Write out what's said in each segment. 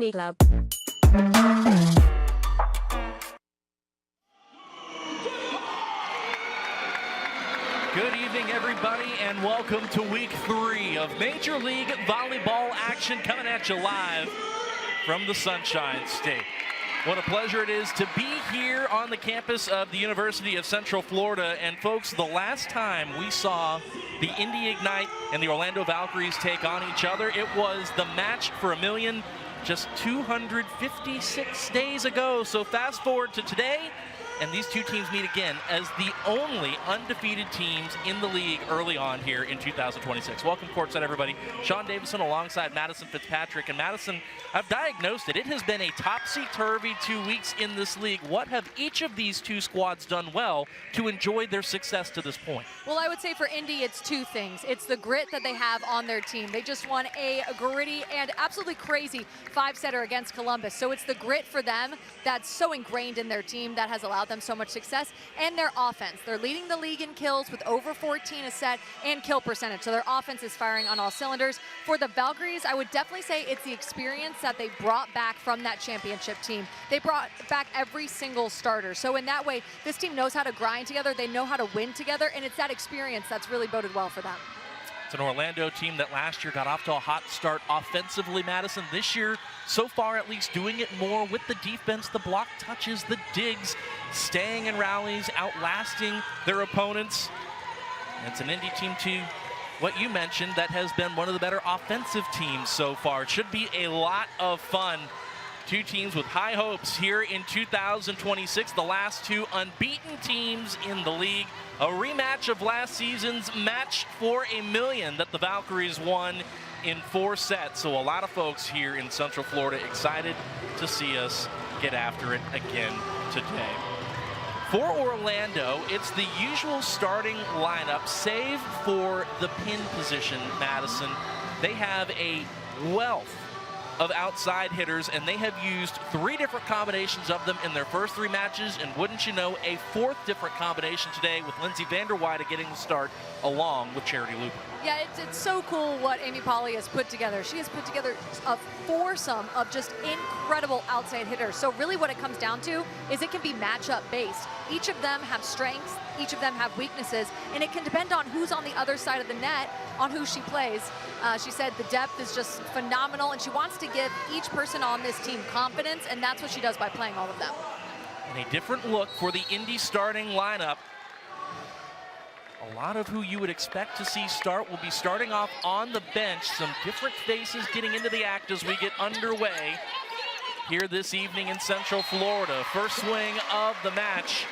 Rotary Club. Good evening, everybody, and welcome to week 3 of Major League Volleyball action coming at you live from the Sunshine State. What a pleasure it is to be here on the campus of the University of Central Florida. And folks, the last time we saw the Indy Ignite and the Orlando Valkyries take on each other, it was the match for $1 million just 256 days ago. So fast forward to today, and these two teams meet again as the only undefeated teams in the league early on here in 2026. Welcome courtside, everybody. Sean Davison alongside Madison Fitzpatrick. And Madison, I've diagnosed it. It has been a topsy-turvy 2 weeks in this league. What have each of these two squads done well to enjoy their success to this point? Well, I would say for Indy, it's two things. It's the grit that they have on their team. They just won a gritty and absolutely crazy 5-setter against Columbus. So it's the grit for them that's so ingrained in their team that has allowed them so much success, and their offense. They're leading the league in kills with over 14 a set and kill percentage. So their offense is firing on all cylinders. For the Valkyries, I would definitely say it's the experience that they brought back from that championship team. They brought back every single starter. So in that way, this team knows how to grind together. They know how to win together, and it's that experience that's really boded well for them. It's an Orlando team that last year got off to a hot start offensively, Madison. This year, so far at least, doing it more with the defense, the block touches, the digs, staying in rallies, outlasting their opponents. And it's an Indy team, too, what you mentioned, that has been one of the better offensive teams so far. It should be a lot of fun. Two teams with high hopes here in 2026, the last two unbeaten teams in the league. A rematch of last season's match for $1 million that the Valkyries won in 4 sets. So a lot of folks here in Central Florida excited to see us get after it again today. For Orlando, it's the usual starting lineup, save for the pin position, Madison. They have a wealth of outside hitters, and they have used 3 different combinations of them in their first 3 matches, and wouldn't you know, a 4th different combination today with Lindsay Vanderweide getting the start along with Charity Looper. Yeah, it's so cool what Amy Polly has put together. She has put together a foursome of just incredible outside hitters. So really what it comes down to is it can be matchup based. Each of them have strengths, each of them have weaknesses, and it can depend on who's on the other side of the net on who she plays. She said the depth is just phenomenal, and she wants to give each person on this team confidence, and that's what she does by playing all of them. And a different look for the Indy starting lineup. A lot of who you would expect to see start will be starting off on the bench. Some different faces getting into the act as we get underway here this evening in Central Florida. First swing of the match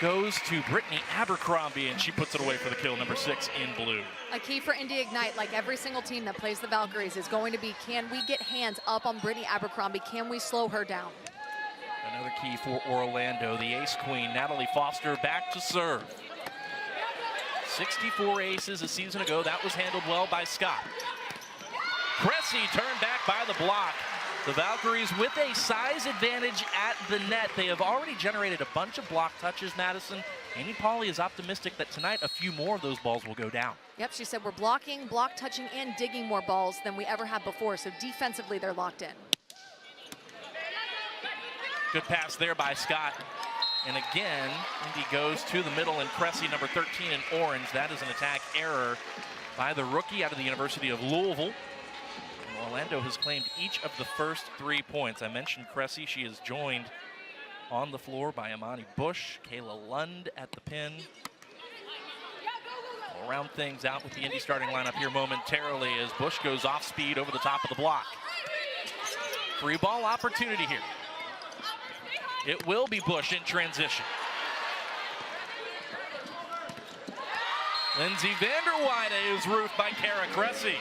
goes to Brittany Abercrombie, and she puts it away for the kill, number 6 in blue. A key for Indy Ignite, like every single team that plays the Valkyries, is going to be, can we get hands up on Brittany Abercrombie? Can we slow her down? Another key for Orlando, the ace queen, Natalie Foster, back to serve. 64 aces a season ago. That was handled well by Scott. Cressy turned back by the block. The Valkyries with a size advantage at the net. They have already generated a bunch of block touches, Madison. Amy Polly is optimistic that tonight a few more of those balls will go down. Yep, she said we're blocking, block touching, and digging more balls than we ever have before. So defensively, they're locked in. Good pass there by Scott. And again, Indy goes to the middle, and Cressy, number 13 in orange. That is an attack error by the rookie out of the University of Louisville. And Orlando has claimed each of the first 3 points. I mentioned Cressy. She is joined on the floor by Amani Bush, Kayla Lund at the pin. We'll round things out with the Indy starting lineup here momentarily as Bush goes off speed over the top of the block. Free ball opportunity here. It will be Bush in transition. Lindsay Vanderweide is roofed by Kara Cressy.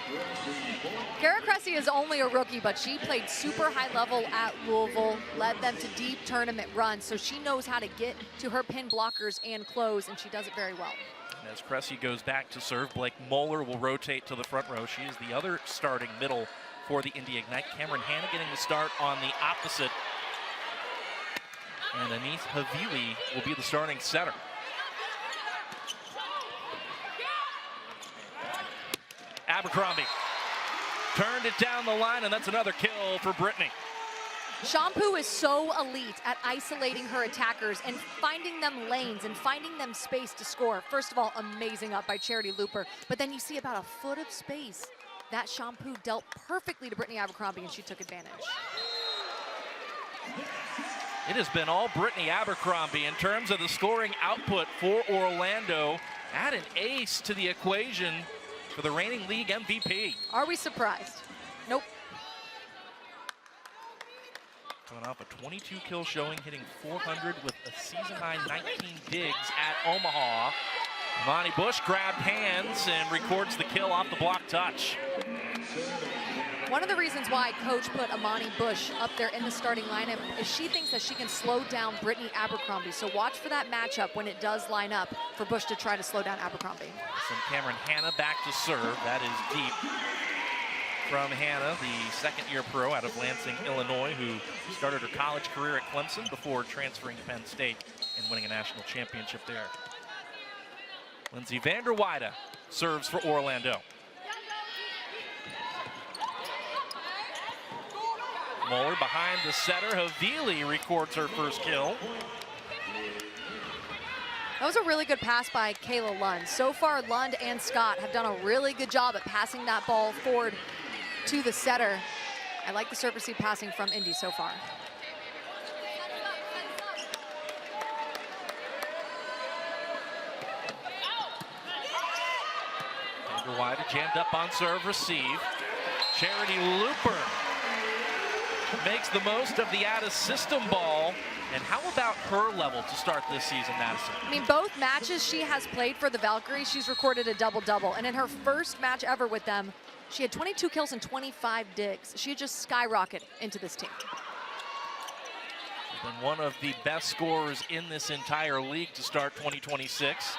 Kara Cressy is only a rookie, but she played super high level at Louisville, led them to deep tournament runs, so she knows how to get to her pin blockers and close, and she does it very well. And as Cressy goes back to serve, Blake Moeller will rotate to the front row. She is the other starting middle for the Indy Ignite. Cameron Hanna getting the start on the opposite. And Anise Havili will be the starting setter. Abercrombie Turned it down the line, and that's another kill for Brittany. Shampoo is so elite at isolating her attackers and finding them lanes and finding them space to score. First of all, amazing up by Charity Looper, but then you see about a foot of space. That Shampoo dealt perfectly to Brittany Abercrombie, and she took advantage. It has been all Brittany Abercrombie in terms of the scoring output for Orlando. Add an ace to the equation for the reigning league MVP. Are we surprised? Nope. Coming off a 22-kill showing, hitting 400 with a season-high 19 digs at Omaha. Imani Bush grabbed hands and records the kill off the block touch. One of the reasons why Coach put Imani Bush up there in the starting lineup is she thinks that she can slow down Brittany Abercrombie. So watch for that matchup when it does line up for Bush to try to slow down Abercrombie. Some Cameron Hanna back to serve. That is deep from Hanna, the second-year pro out of Lansing, Illinois, who started her college career at Clemson before transferring to Penn State and winning a national championship there. Lindsay Vander Weide serves for Orlando. Moeller behind the setter. Havili records her first kill. That was a really good pass by Kayla Lund. So far, Lund and Scott have done a really good job at passing that ball forward to the setter. I like the serve receive passing from Indy so far. Vander Weide jammed up on serve receive. Charity Looper makes the most of the out-of-system ball. And how about her level to start this season, Madison? I mean, both matches she has played for the Valkyries, she's recorded a double-double. And in her first match ever with them, she had 22 kills and 25 digs. She had just skyrocketed into this team. Been one of the best scorers in this entire league to start 2026.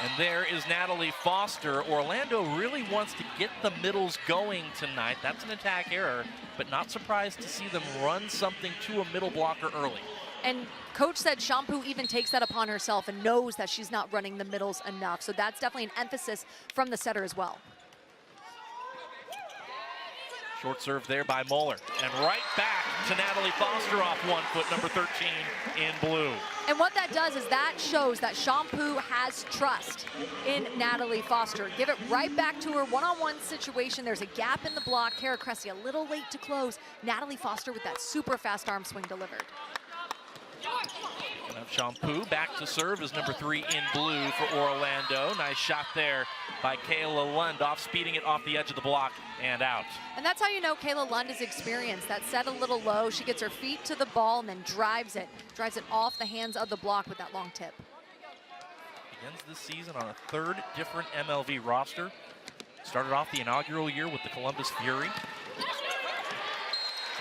And there is Natalie Foster. Orlando really wants to get the middles going tonight. That's an attack error, but not surprised to see them run something to a middle blocker early. And Coach said Shampoo even takes that upon herself and knows that she's not running the middles enough. So that's definitely an emphasis from the setter as well. Short serve there by Moeller. And right back to Natalie Foster off 1 foot, number 13 in blue. And what that does is that shows that Shampoo has trust in Natalie Foster. Give it right back to her one-on-one situation. There's a gap in the block. Kara Cressy a little late to close. Natalie Foster with that super fast arm swing delivered. Shampoo back to serve is number 3 in blue for Orlando. Nice shot there by Kayla Lund, off speeding it off the edge of the block and out. And that's how you know Kayla Lund is experienced. That set a little low. She gets her feet to the ball and then drives it off the hands of the block with that long tip. Begins this season on a third different MLV roster. Started off the inaugural year with the Columbus Fury.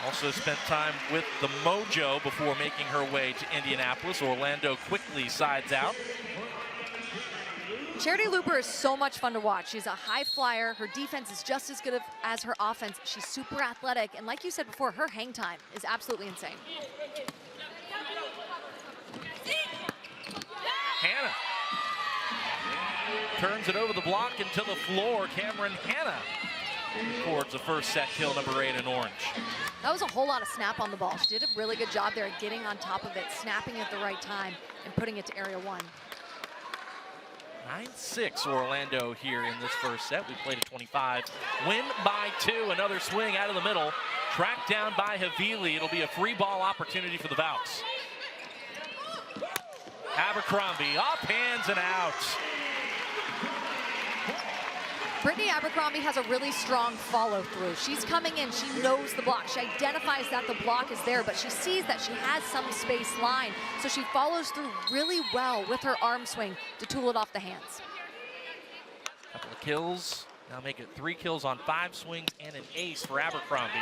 Also spent time with the Mojo before making her way to Indianapolis. Orlando quickly sides out. Charity Looper is so much fun to watch. She's a high flyer. Her defense is just as good as her offense. She's super athletic. And like you said before, her hang time is absolutely insane. Hanna turns it over the block and to the floor. Cameron Hanna records the first set kill, number 8 in orange. That was a whole lot of snap on the ball. She did a really good job there at getting on top of it, snapping at the right time, and putting it to area 1. 9-6 Orlando here in this first set. We played at 25. Win by 2. Another swing out of the middle. Tracked down by Havili. It'll be a free ball opportunity for the Valks. Abercrombie off hands and out. Brittany Abercrombie has a really strong follow through. She's coming in, she knows the block. She identifies that the block is there, but she sees that she has some space line. So she follows through really well with her arm swing to tool it off the hands. Couple of kills. Now make it 3 kills on 5 swings and an ace for Abercrombie.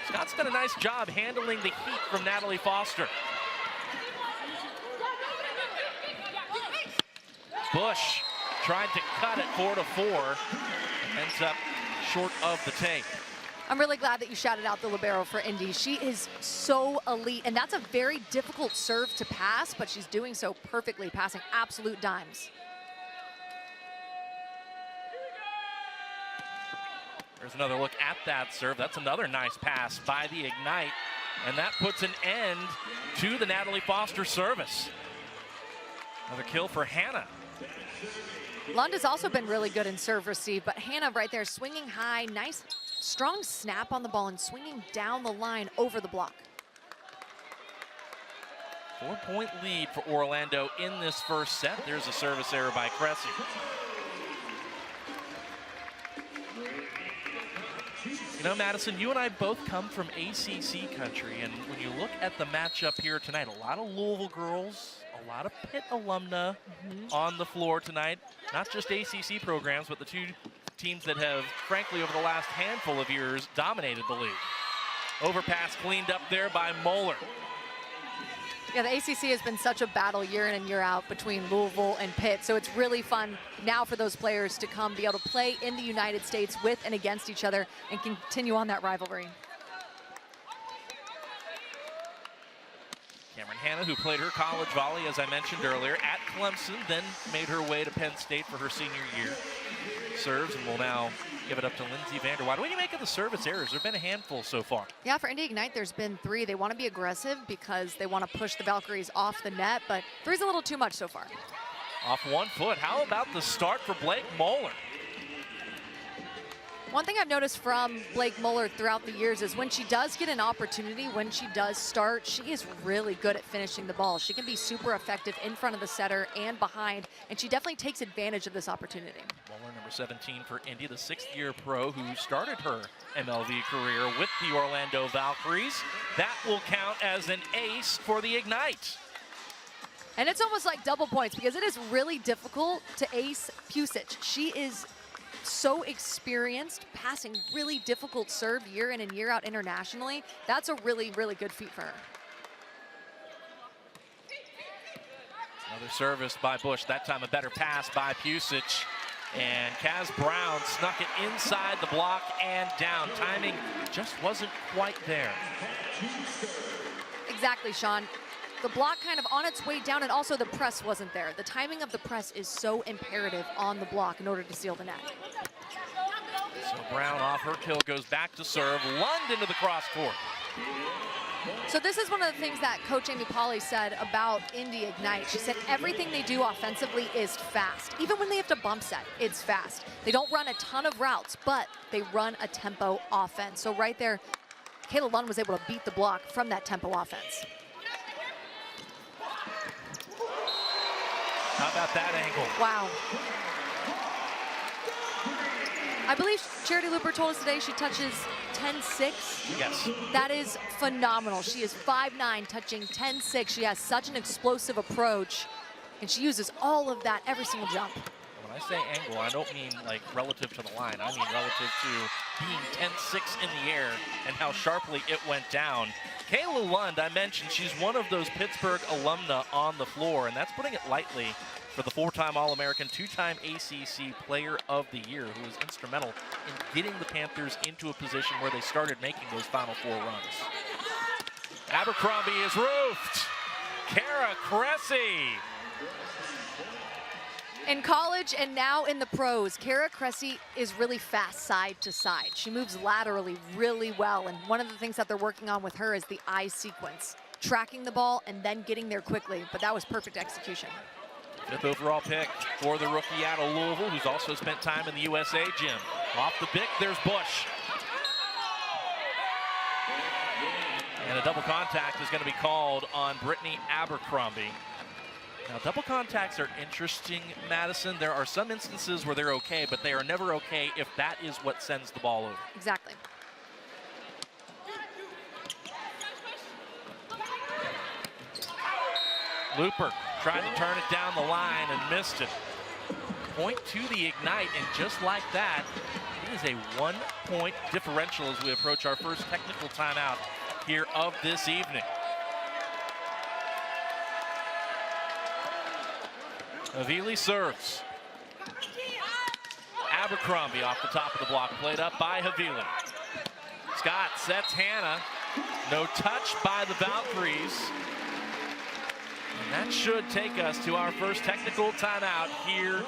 Scott's done a nice job handling the heat from Natalie Foster. Bush tried to cut it 4-4, ends up short of the take. I'm really glad that you shouted out the libero for Indy. She is so elite, and that's a very difficult serve to pass, but she's doing so perfectly, passing absolute dimes. Here's another look at that serve. That's another nice pass by the Ignite. And that puts an end to the Natalie Foster service. Another kill for Hannah. Lund has also been really good in serve receive, but Hannah right there swinging high, nice strong snap on the ball and swinging down the line over the block. 4-point lead for Orlando in this first set. There's a service error by Cressy. You know, Madison, you and I both come from ACC country, and when you look at the matchup here tonight, a lot of Louisville girls, a lot of Pitt alumna on the floor tonight. Not just ACC programs, but the two teams that have, frankly, over the last handful of years, dominated the league. Overpass cleaned up there by Moeller. Yeah, the ACC has been such a battle year in and year out between Louisville and Pitt, so it's really fun now for those players to come be able to play in the United States with and against each other and continue on that rivalry. Cameron Hannah, who played her college volley, as I mentioned earlier, at Clemson, then made her way to Penn State for her senior year. Serves and will now give it up to Lindsay Vanderwater. What do you make of the service errors? There have been a handful so far. Yeah, for Indy Ignite, there's been 3. They want to be aggressive because they want to push the Valkyries off the net, but 3's a little too much so far. Off 1 foot. How about the start for Blake Moeller? One thing I've noticed from Blake Moeller throughout the years is when she does get an opportunity, when she does start, she is really good at finishing the ball. She can be super effective in front of the setter and behind, and she definitely takes advantage of this opportunity. Moeller, number 17 for Indy, the 6th-year pro who started her MLV career with the Orlando Valkyries. That will count as an ace for the Ignite. And it's almost like double points because it is really difficult to ace Pusic. She is so experienced, passing really difficult serve year in and year out internationally. That's a really, really good feat for her. Another service by Bush, that time a better pass by Pusic. And Kaz Brown snuck it inside the block and down. Timing just wasn't quite there. Exactly, Sean. The block kind of on its way down, and also the press wasn't there. The timing of the press is so imperative on the block in order to seal the net. So Brown off her kill goes back to serve. Lund into the cross court. So this is one of the things that Coach Amy Pauley said about Indy Ignite. She said everything they do offensively is fast. Even when they have to bump set, it's fast. They don't run a ton of routes, but they run a tempo offense. So right there, Kayla Lund was able to beat the block from that tempo offense. How about that angle? Wow. I believe Charity Looper told us today she touches 10-6. Yes. That is phenomenal. She is 5'9", touching 10-6. She has such an explosive approach, and she uses all of that every single jump. When I say angle, I don't mean like relative to the line. I mean relative to being 10-6 in the air and how sharply it went down. Kayla Lund, I mentioned, she's one of those Pittsburgh alumna on the floor, and that's putting it lightly for the 4-time All-American, 2-time ACC Player of the Year, who was instrumental in getting the Panthers into a position where they started making those Final Four runs. Abercrombie is roofed. Kara Cressy. In college and now in the pros, Kara Cressy is really fast side to side. She moves laterally really well, and one of the things that they're working on with her is the eye sequence, tracking the ball and then getting there quickly, but that was perfect execution. 5th overall pick for the rookie out of Louisville, who's also spent time in the USA gym. Off the pick, there's Bush. And a double contact is going to be called on Brittany Abercrombie. Now, double contacts are interesting, Madison. There are some instances where they're okay, but they are never okay if that is what sends the ball over. Exactly. Looper tried to turn it down the line and missed it. Point to the Ignite, and just like that, it is a 1-point differential as we approach our first technical timeout here of this evening. Avili serves. Abercrombie off the top of the block, played up by Havili. Scott sets Hannah. No touch by the Valkyries. And that should take us to our first technical timeout here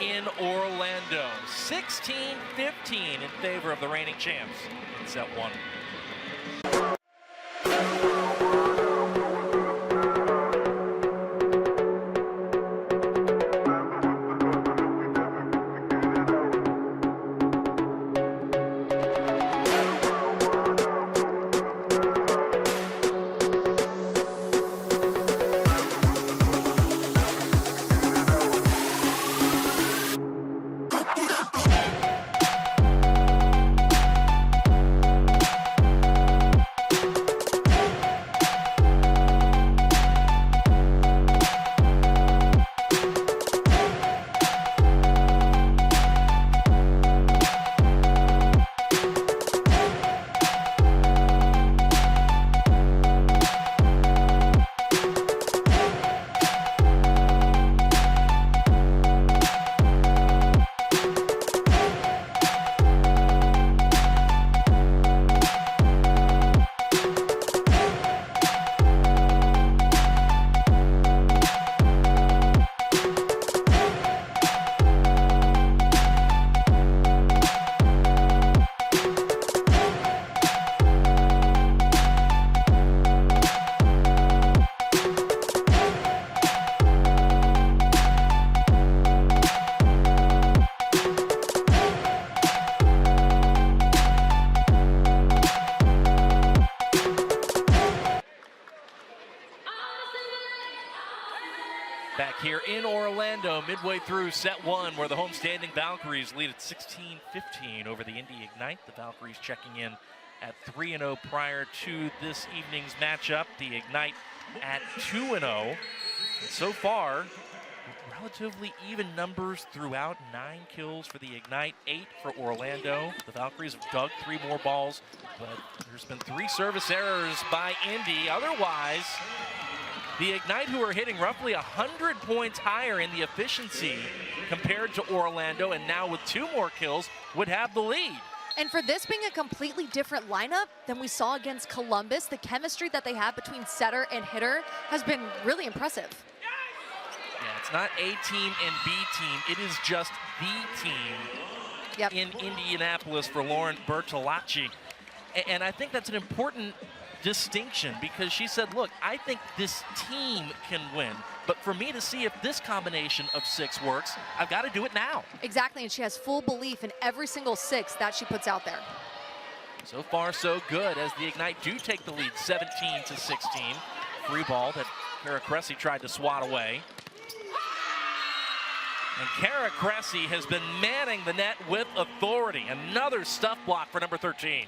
in Orlando. 16-15 in favor of the reigning champs in set one. Back here in Orlando, midway through set one, where the homestanding Valkyries lead at 16-15 over the Indy Ignite. The Valkyries checking in at 3-0 prior to this evening's matchup. The Ignite at 2-0. And so far, relatively even numbers throughout. 9 kills for the Ignite, 8 for Orlando. The Valkyries have dug 3 more balls, but there's been 3 service errors by Indy. Otherwise, the Ignite, who are hitting roughly 100 points higher in the efficiency compared to Orlando, and now with 2 more kills, would have the lead. And for this being a completely different lineup than we saw against Columbus, the chemistry that they have between setter and hitter has been really impressive. Yeah, it's not A team and B team. It is just the team in Indianapolis for Lauren Bertolacci. And I think that's an important distinction, because she said, look, I think this team can win, but for me to see if this combination of 6 works, I've got to do it now. Exactly, and she has full belief in every single 6 that she puts out there. So far, so good, as the Ignite do take the lead 17-16. Free ball that Kara Cressy tried to swat away. And Kara Cressy has been manning the net with authority. Another stuff block for number 13.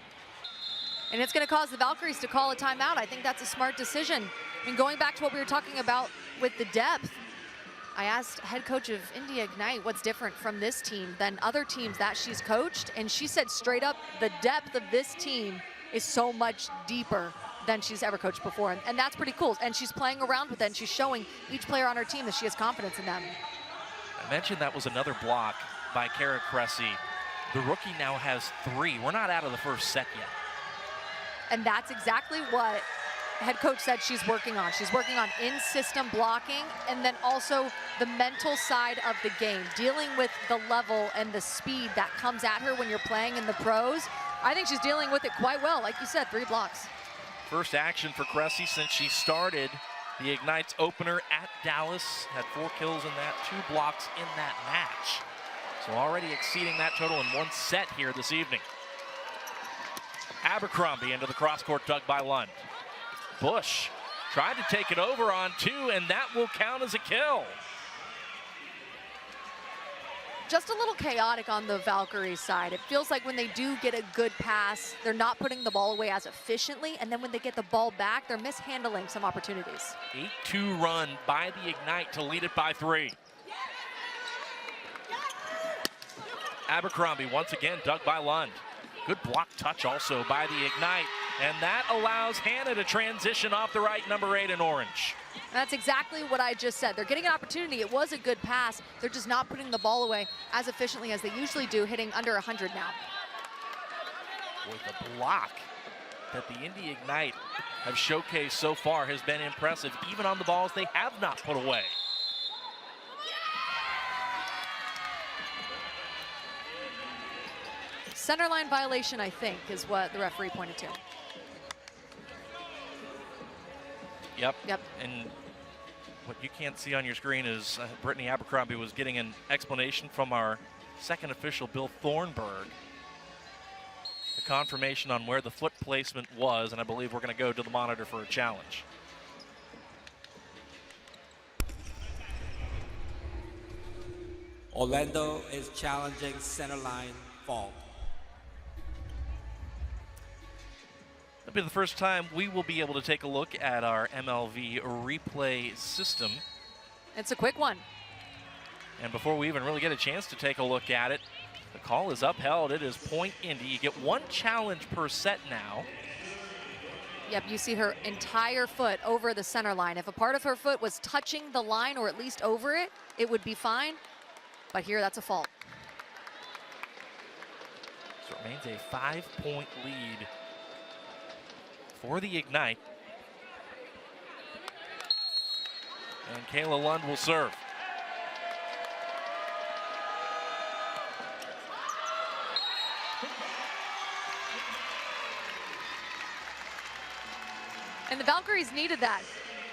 And it's going to cause the Valkyries to call a timeout. I think that's a smart decision. I mean, going back to what we were talking about with the depth, I asked head coach of Indy Ignite what's different from this team than other teams that she's coached, and she said straight up, the depth of this team is so much deeper than she's ever coached before, and that's pretty cool. And she's playing around with it, and she's showing each player on her team that she has confidence in them. I mentioned that was another block by Kara Cressy. The rookie now has 3. We're not out of the first set yet. And that's exactly what head coach said she's working on. She's working on in-system blocking, and then also the mental side of the game, dealing with the level and the speed that comes at her when you're playing in the pros. I think she's dealing with it quite well. Like you said, 3 blocks. First action for Cressy since she started the Ignite's opener at Dallas. Had 4 kills in that, 2 blocks in that match. So already exceeding that total in 1 set here this evening. Abercrombie into the cross-court, dug by Lund. Bush tried to take it over on 2, and that will count as a kill. Just a little chaotic on the Valkyries side. It feels like when they do get a good pass, they're not putting the ball away as efficiently, and then when they get the ball back, they're mishandling some opportunities. 8-2 run by the Ignite to lead it by 3. Abercrombie once again dug by Lund. Good block touch also by the Ignite, and that allows Hannah to transition off the right, number 8 in orange. That's exactly what I just said. They're getting an opportunity. It was a good pass. They're just not putting the ball away as efficiently as they usually do, hitting under 100 now. Boy, the block that the Indy Ignite have showcased so far has been impressive, even on the balls they have not put away. center line violation, I think, is what the referee pointed to. Yep. And what you can't see on your screen is Brittany Abercrombie was getting an explanation from our second official, Bill Thornburg. The confirmation on where the foot placement was, and I believe we're going to go to the monitor for a challenge. Orlando is challenging center line fault. That'll be the first time we will be able to take a look at our MLV replay system. It's a quick one. And before we even really get a chance to take a look at it, the call is upheld. It is point Indy. You get one challenge per set now. Yep, you see her entire foot over the center line. If a part of her foot was touching the line or at least over it, it would be fine. But here, that's a fault. So it remains a 5-point lead for the Ignite. And Kayla Lund will serve. And the Valkyries needed that.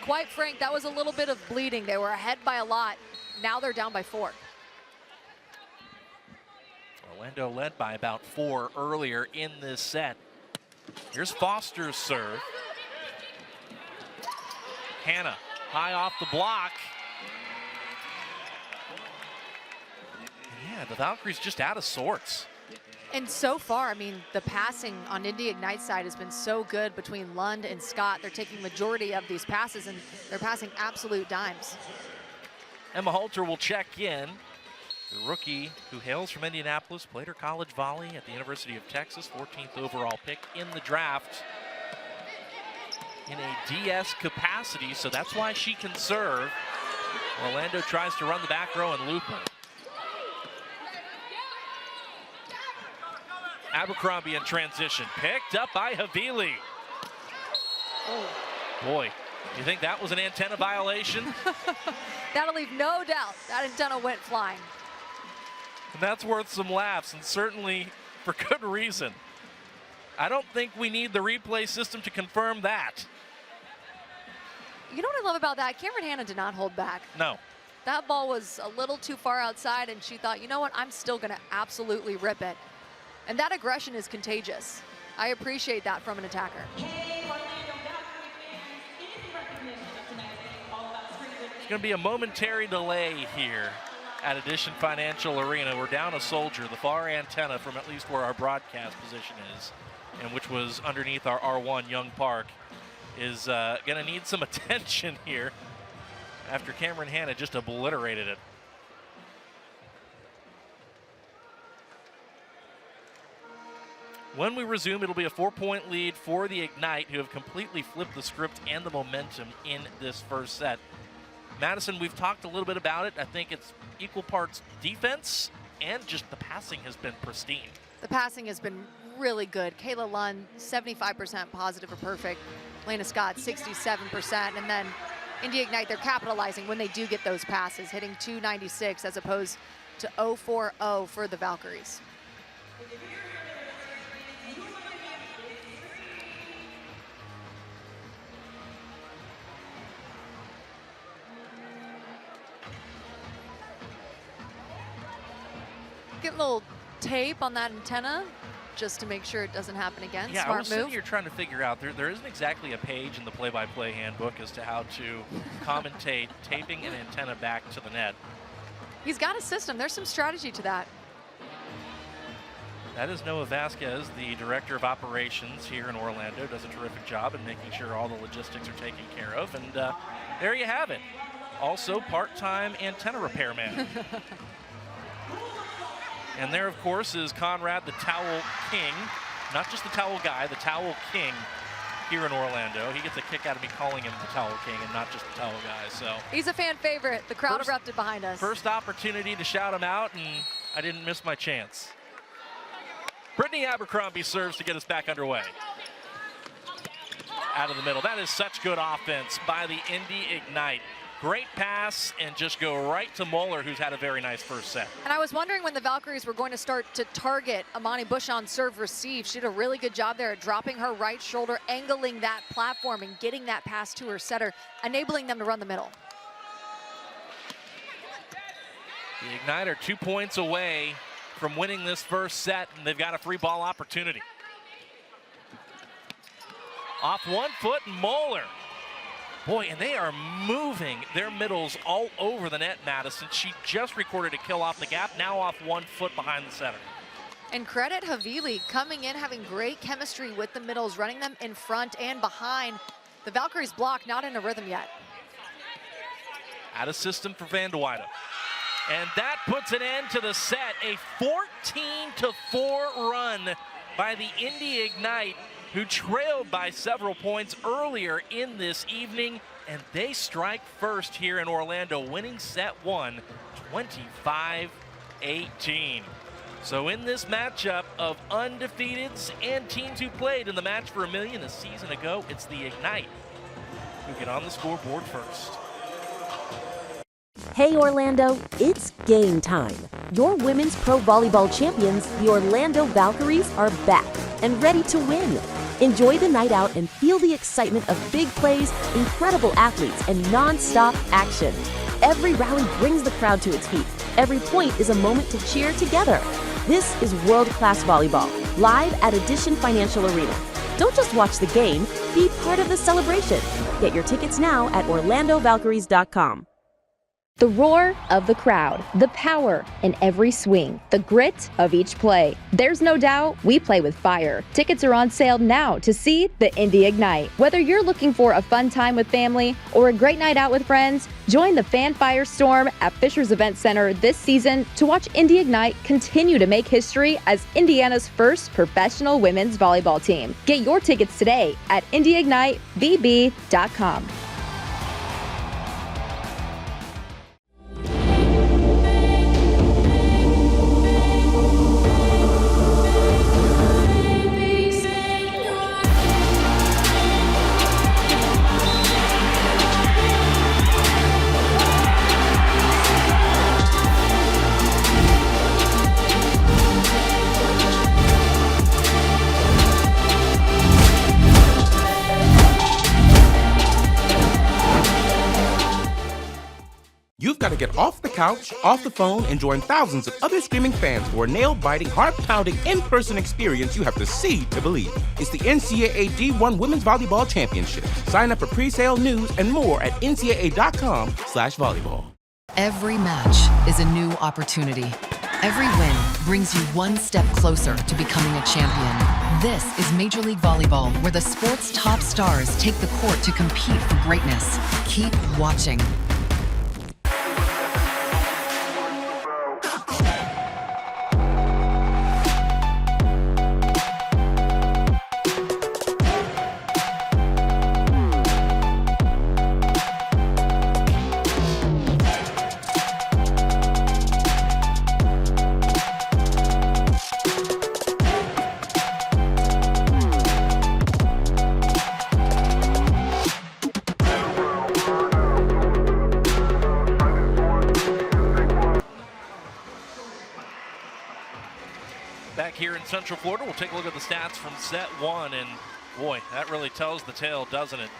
Quite frank, that was a little bit of bleeding. They were ahead by a lot. Now they're down by 4. Orlando led by about 4 earlier in this set. Here's Foster's serve. Hannah high off the block. Yeah, the Valkyries just out of sorts. And so far, I mean, the passing on Indy Ignite side has been so good between Lund and Scott. They're taking majority of these passes, and they're passing absolute dimes. Emma Halter will check in. The rookie who hails from Indianapolis, played her college volley at the University of Texas, 14th overall pick in the draft in a DS capacity, so that's why she can serve. Orlando tries to run the back row and loop her. Abercrombie in transition, picked up by Havili. Oh. Boy, you think that was an antenna violation? That'll leave no doubt that antenna went flying. And that's worth some laughs, and certainly for good reason. I don't think we need the replay system to confirm that. You know what I love about that? Cameron Hanna did not hold back. No. That ball was a little too far outside, and she thought, you know what, I'm still going to absolutely rip it. And that aggression is contagious. I appreciate that from an attacker. It's going to be a momentary delay here at Addition Financial Arena. We're down a soldier, the far antenna from at least where our broadcast position is, and which was underneath our R1 Young Park, is going to need some attention here after Cameron Hanna just obliterated it. When we resume, it'll be a 4-point lead for the Ignite, who have completely flipped the script and the momentum in this first set. Madison, we've talked a little bit about it. I think it's equal parts defense and just the passing has been pristine. The passing has been really good. Kayla Lund, 75% positive or perfect. Lena Scott, 67%. And then Indy Ignite, they're capitalizing when they do get those passes, hitting 296 as opposed to 040 for the Valkyries. Get a little tape on that antenna just to make sure it doesn't happen again. Yeah, Smart I was sitting move. here trying to figure out, there isn't exactly a page in the play-by-play handbook as to how to commentate taping an antenna back to the net. He's got a system. There's some strategy to that. That is Noah Vasquez, the director of operations here in Orlando, does a terrific job in making sure all the logistics are taken care of. And there you have it. Also part-time antenna repairman. And there, of course, is Conrad, the Towel King. Not just the Towel Guy, the Towel King here in Orlando. He gets a kick out of me calling him the Towel King and not just the Towel Guy. So He's a fan favorite. The crowd erupted behind us. First opportunity to shout him out, and I didn't miss my chance. Brittany Abercrombie serves to get us back underway. Out of the middle. That is such good offense by the Indy Ignite. Great pass, and just go right to Moeller, who's had a very nice first set. And I was wondering when the Valkyries were going to start to target Amani Bush on serve receive. She did a really good job there at dropping her right shoulder, angling that platform, and getting that pass to her setter, enabling them to run the middle. The Ignite are 2 points away from winning this first set, and they've got a free ball opportunity. Off 1 foot, Moeller. Boy, and they are moving their middles all over the net, Madison. She just recorded a kill off the gap, now off 1 foot behind the setter. And credit Havili coming in, having great chemistry with the middles, running them in front and behind. The Valkyries block not in a rhythm yet. Out of system for Van de Weyden. And that puts an end to the set. A 14-4 run by the Indy Ignite, who trailed by several points earlier in this evening, and they strike first here in Orlando, winning set 1, 25-18. So in this matchup of undefeateds and teams who played in the match for $1 million a season ago, it's the Ignite who get on the scoreboard first. Hey Orlando, it's game time. Your women's pro volleyball champions, the Orlando Valkyries, are back and ready to win. Enjoy the night out and feel the excitement of big plays, incredible athletes, and non-stop action. Every rally brings the crowd to its feet. Every point is a moment to cheer together. This is world-class volleyball, live at Addition Financial Arena. Don't just watch the game, be part of the celebration. Get your tickets now at orlandovalkyries.com. The roar of the crowd, the power in every swing, the grit of each play. There's no doubt we play with fire. Tickets are on sale now to see the Indy Ignite. Whether you're looking for a fun time with family or a great night out with friends, join the Fan Firestorm at Fisher's Event Center this season to watch Indy Ignite continue to make history as Indiana's first professional women's volleyball team. Get your tickets today at indyignitevb.com. You've got to get off the couch, off the phone, and join thousands of other screaming fans for a nail-biting, heart-pounding, in-person experience you have to see to believe. It's the NCAA D1 Women's Volleyball Championship. Sign up for pre-sale news and more at ncaa.com/volleyball. Every match is a new opportunity. Every win brings you one step closer to becoming a champion. This is Major League Volleyball, where the sport's top stars take the court to compete for greatness. Keep watching. Back here in Central Florida, we'll take a look at the stats from set 1, and boy, that really tells the tale, doesn't it?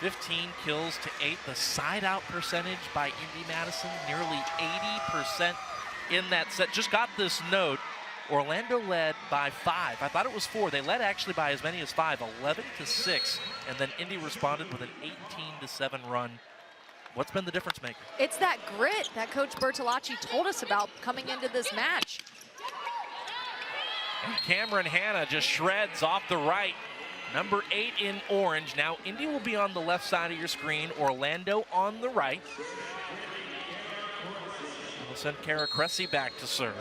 15 kills to 8. The side-out percentage by Indy Madison, nearly 80% in that set. Just got this note, Orlando led by 5. I thought it was 4. They led actually by as many as 5, 11-6, and then Indy responded with an 18-7 run. What's been the difference maker? It's that grit that Coach Bertolacci told us about coming into this match. And Cameron Hanna just shreds off the right. Number 8 in orange. Now Indy will be on the left side of your screen. Orlando on the right. We'll send Kara Cressy back to serve.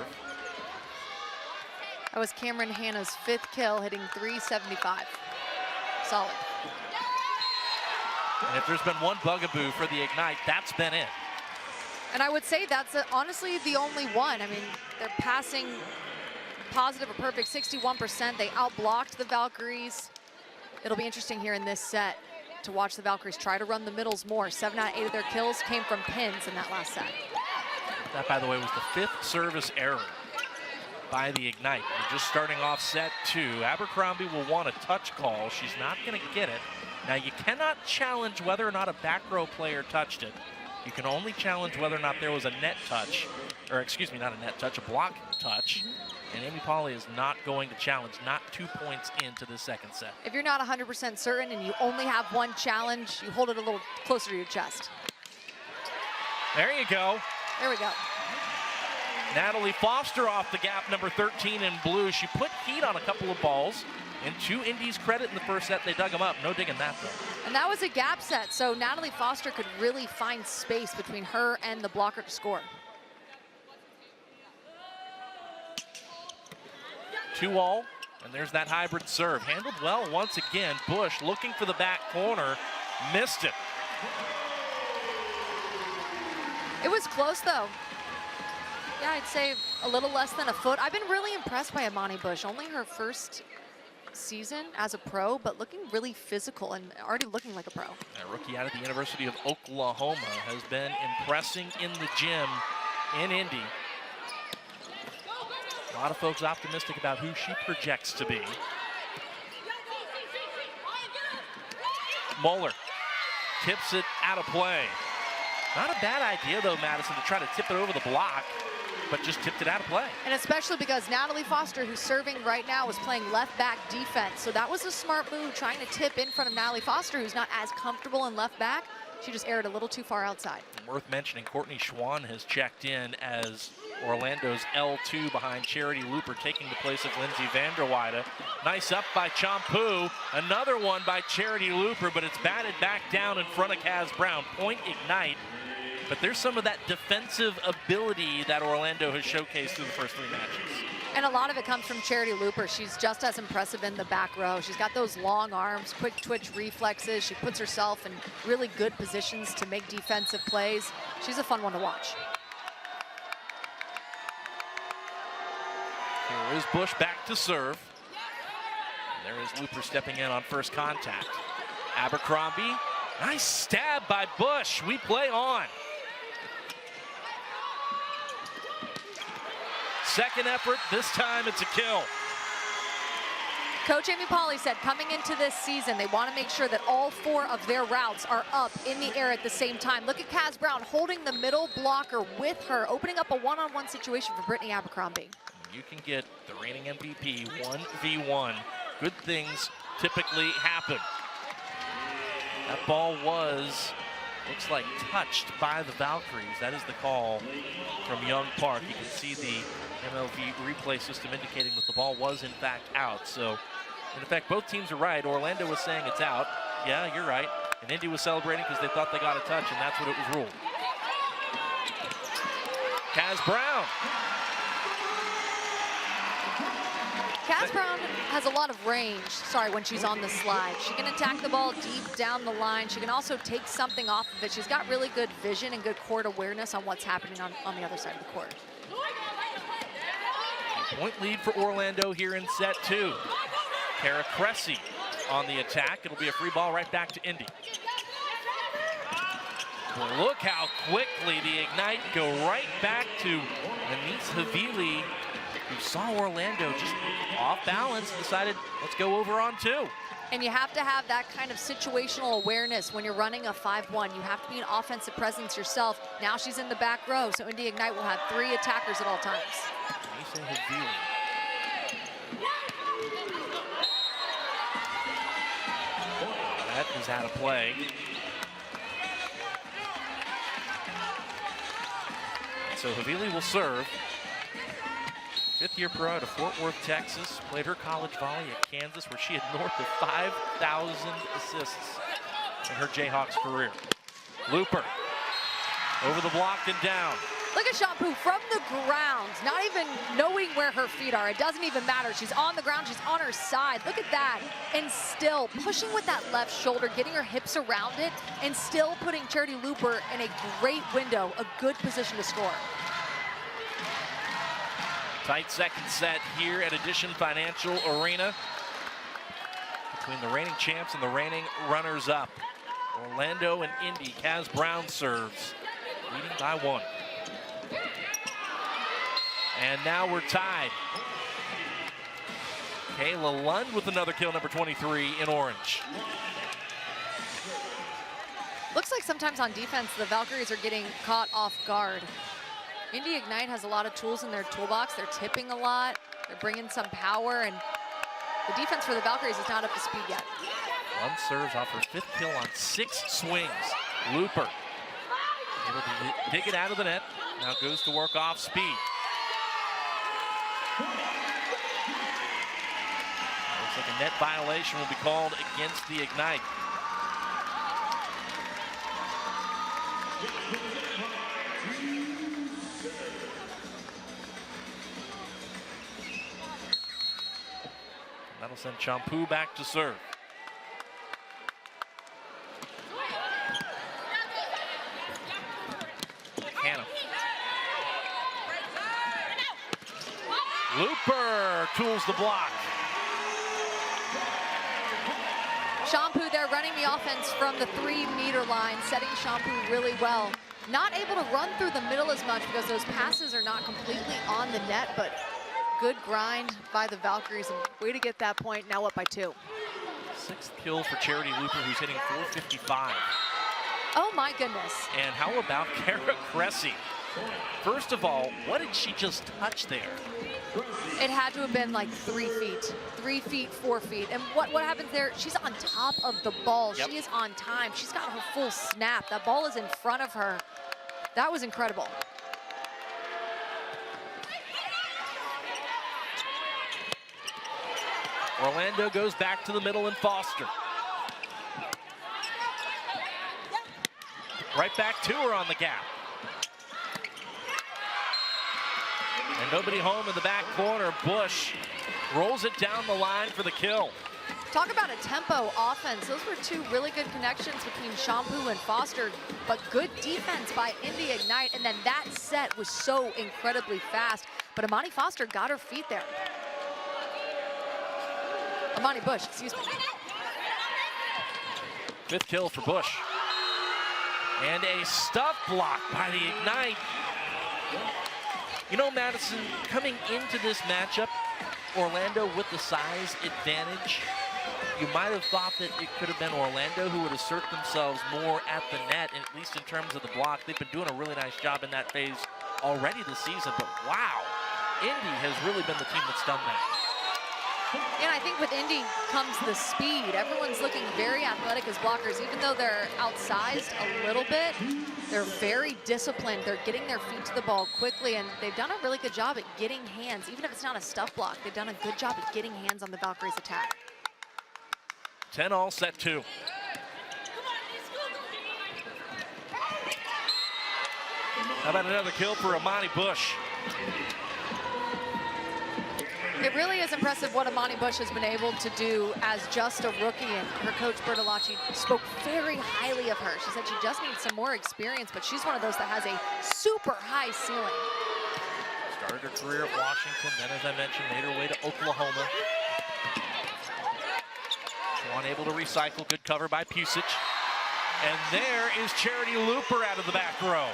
That was Cameron Hanna's 5th kill, hitting .375. Solid. And if there's been one bugaboo for the Ignite, that's been it. And I would say that's honestly the only one. I mean, they're passing positive or perfect 61%. They outblocked the Valkyries. It'll be interesting here in this set. to watch the Valkyries try to run the middles more. 7 out of 8 of their kills came from pins in that last set. That, by the way, was the 5th service error by the Ignite. We're just starting off set 2. Abercrombie will want a touch call. She's not going to get it. Now, you cannot challenge whether or not a back row player touched it. You can only challenge whether or not there was a net touch, or excuse me, not a net touch, a block touch. And Amy Pauley is not going to challenge, not 2 points into the second set. If you're not 100% certain and you only have one challenge, you hold it a little closer to your chest. There you go. There we go. Natalie Foster off the gap, number 13 in blue. She put heat on a couple of balls. And to Indy's credit, in the first set, they dug them up. No digging that, though. And that was a gap set, so Natalie Foster could really find space between her and the blocker to score. 2-all, and there's that hybrid serve. Handled well once again. Bush looking for the back corner, missed it. It was close, though. Yeah, I'd say a little less than a foot. I've been really impressed by Amani Bush. Only her first season as a pro, but looking really physical and already looking like a pro. A rookie out of the University of Oklahoma has been impressing in the gym in Indy. A lot of folks optimistic about who she projects to be. Moeller tips it out of play. Not a bad idea, though, Madison, to try to tip it over the block, but just tipped it out of play. And especially because Natalie Foster, who's serving right now, was playing left back defense. So that was a smart move, trying to tip in front of Natalie Foster, who's not as comfortable in left back. She just aired a little too far outside. Worth mentioning, Courtney Schwann has checked in as Orlando's L2 behind Charity Looper, taking the place of Lindsay Vanderweide. Nice up by Champu. Another one by Charity Looper, but it's batted back down in front of Kaz Brown. Point Ignite. But there's some of that defensive ability that Orlando has showcased through the first 3 matches. And a lot of it comes from Charity Looper. She's just as impressive in the back row. She's got those long arms, quick twitch reflexes. She puts herself in really good positions to make defensive plays. She's a fun one to watch. Here is Bush back to serve. And there is Looper stepping in on first contact. Abercrombie, nice stab by Bush. We play on. Second effort, this time it's a kill. Coach Amy Pauley said coming into this season, they want to make sure that all 4 of their routes are up in the air at the same time. Look at Kaz Brown holding the middle blocker with her, opening up a one-on-one situation for Brittany Abercrombie. You can get the reigning MVP 1v1. Good things typically happen. That ball was, looks like, touched by the Valkyries. That is the call from Young Park. You can see the MLV replay system indicating that the ball was in fact out. So, in effect, both teams are right. Orlando was saying it's out. Yeah, you're right. And Indy was celebrating because they thought they got a touch, and that's what it was ruled. Kaz Brown. Kaz Brown has a lot of range, when she's on the slide. She can attack the ball deep down the line. She can also take something off of it. She's got really good vision and good court awareness on what's happening on the other side of the court. Point lead for Orlando here in set 2. Kara Cressy on the attack. It'll be a free ball right back to Indy. Well, look how quickly the Ignite go right back to Anise Havili, who saw Orlando just off balance and decided, let's go over on 2. And you have to have that kind of situational awareness when you're running a 5-1. You have to be an offensive presence yourself. Now she's in the back row, so Indy Ignite will have 3 attackers at all times. Anissa Havili. That is out of play. So Havili will serve. 5th-year pro out of Fort Worth, Texas. Played her college volley at Kansas, where she had north of 5,000 assists in her Jayhawks career. Looper over the block and down. Look at Champu from the ground, not even knowing where her feet are. It doesn't even matter. She's on the ground, she's on her side. Look at that. And still pushing with that left shoulder, getting her hips around it, and still putting Charity Looper in a great window, a good position to score. Tight second set here at Edition Financial Arena between the reigning champs and the reigning runners-up. Orlando and Indy. Kaz Brown serves, leading by 1. And now we're tied. Kayla Lund with another kill, number 23 in orange. Looks like sometimes on defense, the Valkyries are getting caught off guard. Indy Ignite has a lot of tools in their toolbox. They're tipping a lot. They're bringing some power, and the defense for the Valkyries is not up to speed yet. Lund serves off her 5th kill on 6 swings. Looper able to dig it out of the net. Now goes to work off speed. Looks like a net violation will be called against the Ignite. That'll send Champu back to serve. Hannah. Looper tools the block. Champu there running the offense from the 3-meter line, setting Champu really well. Not able to run through the middle as much because those passes are not completely on the net, but good grind by the Valkyries, and way to get that point, now up by 2. 6th kill for Charity Looper, who's hitting .455. Oh my goodness. And how about Kara Cressy? First of all, what did she just touch there? It had to have been like 3 feet. 3 feet, 4 feet. And what happens there, she's on top of the ball. Yep. She is on time. She's got her full snap. That ball is in front of her. That was incredible. Orlando goes back to the middle and Foster. Right back to her on the gap. And nobody home in the back corner. Bush rolls it down the line for the kill. Talk about a tempo offense. Those were 2 really good connections between Champu and Foster, but good defense by Indy Ignite. And then that set was so incredibly fast. But Amani Foster got her feet there. Amani Bush, excuse me. 5th kill for Bush. And a stuff block by the Ignite. You know, Madison, coming into this matchup, Orlando with the size advantage, you might have thought that it could have been Orlando who would assert themselves more at the net, at least in terms of the block. They've been doing a really nice job in that phase already this season, but wow, Indy has really been the team that's done that. And I think with Indy comes the speed. Everyone's looking very athletic as blockers. Even though they're outsized a little bit, they're very disciplined. They're getting their feet to the ball quickly, and they've done a really good job at getting hands. Even if it's not a stuff block, they've done a good job at getting hands on the Valkyries' attack. 10-all, set 2. How about another kill for Amani Bush? It really is impressive what Amani Bush has been able to do as just a rookie, and her coach Bertolacci spoke very highly of her. She said she just needs some more experience, but she's one of those that has a super high ceiling. Started her career at Washington, then as I mentioned, made her way to Oklahoma. Swan able to recycle, good cover by Pusic. And there is Charity Looper out of the back row.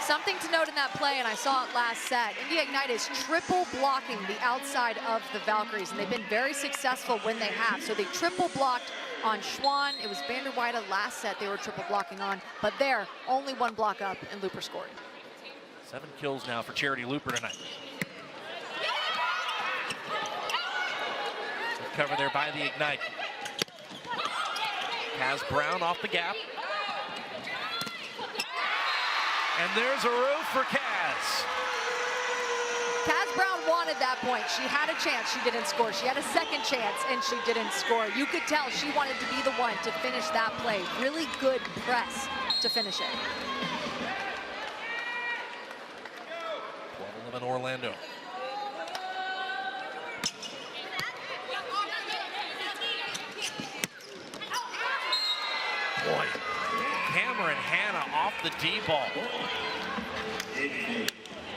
Something to note in that play, and I saw it last set, Indy Ignite is triple blocking the outside of the Valkyries, and they've been very successful when they have. So they triple blocked on Schwann. It was Vanderweide last set they were triple blocking on, but there, only 1 block up, and Looper scored. 7 kills now for Charity Looper tonight. Good cover there by the Ignite. Kaz Brown off the gap. And there's a roof for Kaz. Kaz Brown wanted that point. She had a chance, she didn't score. She had a second chance, and she didn't score. You could tell she wanted to be the one to finish that play. Really good press to finish it. 12-11 Orlando. Boy, Cameron Hannah off the D-ball.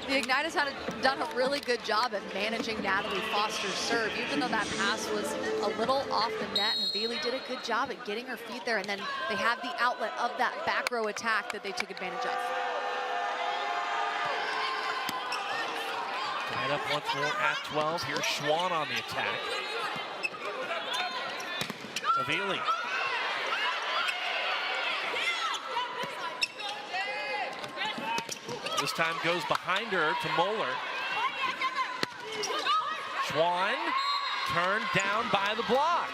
The Ignite has done a really good job at managing Natalie Foster's serve, even though that pass was a little off the net. Havili did a good job at getting her feet there, and then they have the outlet of that back row attack that they took advantage of. Tied up once more at 12. Here's Schwann on the attack. Havili. This time goes behind her to Moeller. Schwann turned down by the block.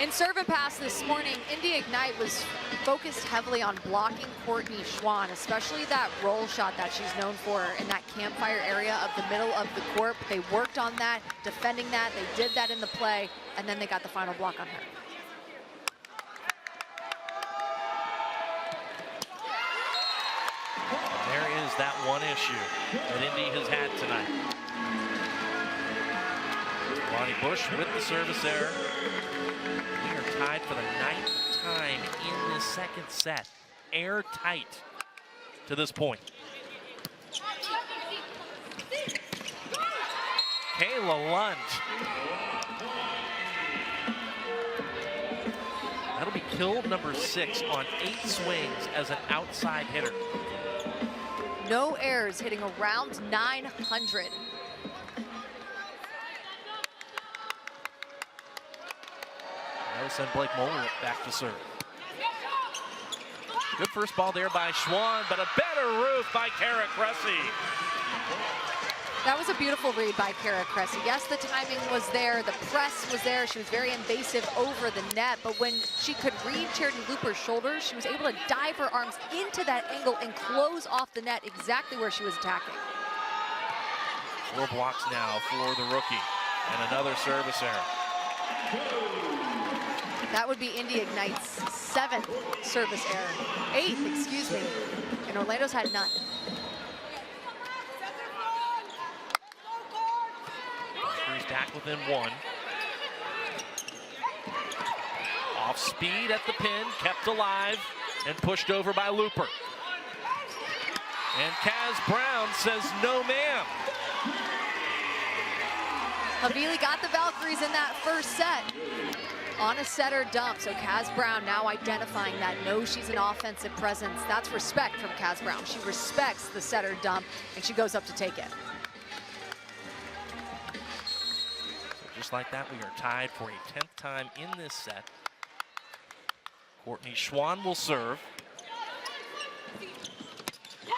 In serve and pass this morning, Indy Ignite was focused heavily on blocking Courtney Schwann, especially that roll shot that she's known for in that campfire area of the middle of the court. They worked on that, defending that. They did that in the play, and then they got the final block on her. There is that one issue that Indy has had tonight. Lonnie Bush with the service error. We are tied for the 9th time in this second set. Airtight to this point. Kayla Lund. That'll be kill number 6 on 8 swings as an outside hitter. No errors, hitting around 900. That'll send Blake Moeller back to serve. Good first ball there by Schwann, but a better roof by Kara Cressy. That was a beautiful read by Kara Cressy. Yes, the timing was there, the press was there. She was very invasive over the net, but when she could read Charity Looper's shoulders, she was able to dive her arms into that angle and close off the net exactly where she was attacking. 4 blocks now for the rookie, and another service error. That would be Indy Ignite's 7th service error. 8th, excuse me. And Orlando's had none. Back within 1. Off speed at the pin, kept alive, and pushed over by Looper. And Kaz Brown says, no ma'am. Havili got the Valkyries in that first set on a setter dump. So Kaz Brown now identifying that, knows she's an offensive presence. That's respect from Kaz Brown. She respects the setter dump, and she goes up to take it. Just like that, we are tied for a 10th time in this set. Courtney Schwann will serve.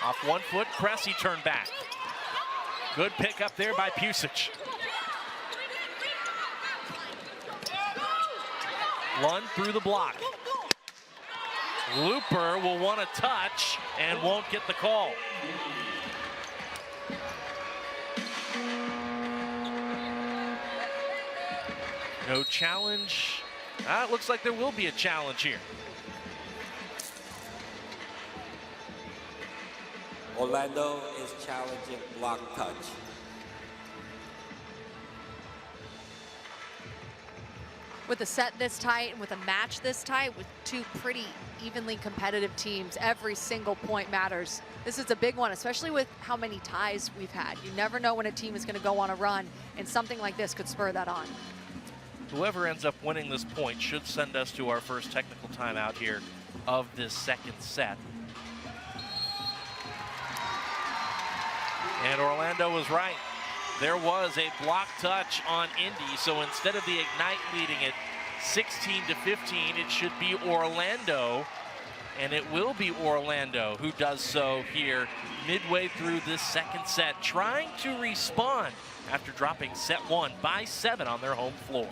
Off 1 foot, Cressy turned back. Good pick up there by Pusic. Lund through the block. Looper will want to touch and won't get the call. No challenge. It looks like there will be a challenge here. Orlando is challenging block touch. With a set this tight and with a match this tight, with 2 pretty evenly competitive teams, every single point matters. This is a big one, especially with how many ties we've had. You never know when a team is going to go on a run, and something like this could spur that on. Whoever ends up winning this point should send us to our first technical timeout here of this second set. And Orlando was right. There was a block touch on Indy, so instead of the Ignite leading it 16-15, it should be Orlando, and it will be Orlando who does so here midway through this second set, trying to respond after dropping set 1 by 7 on their home floor.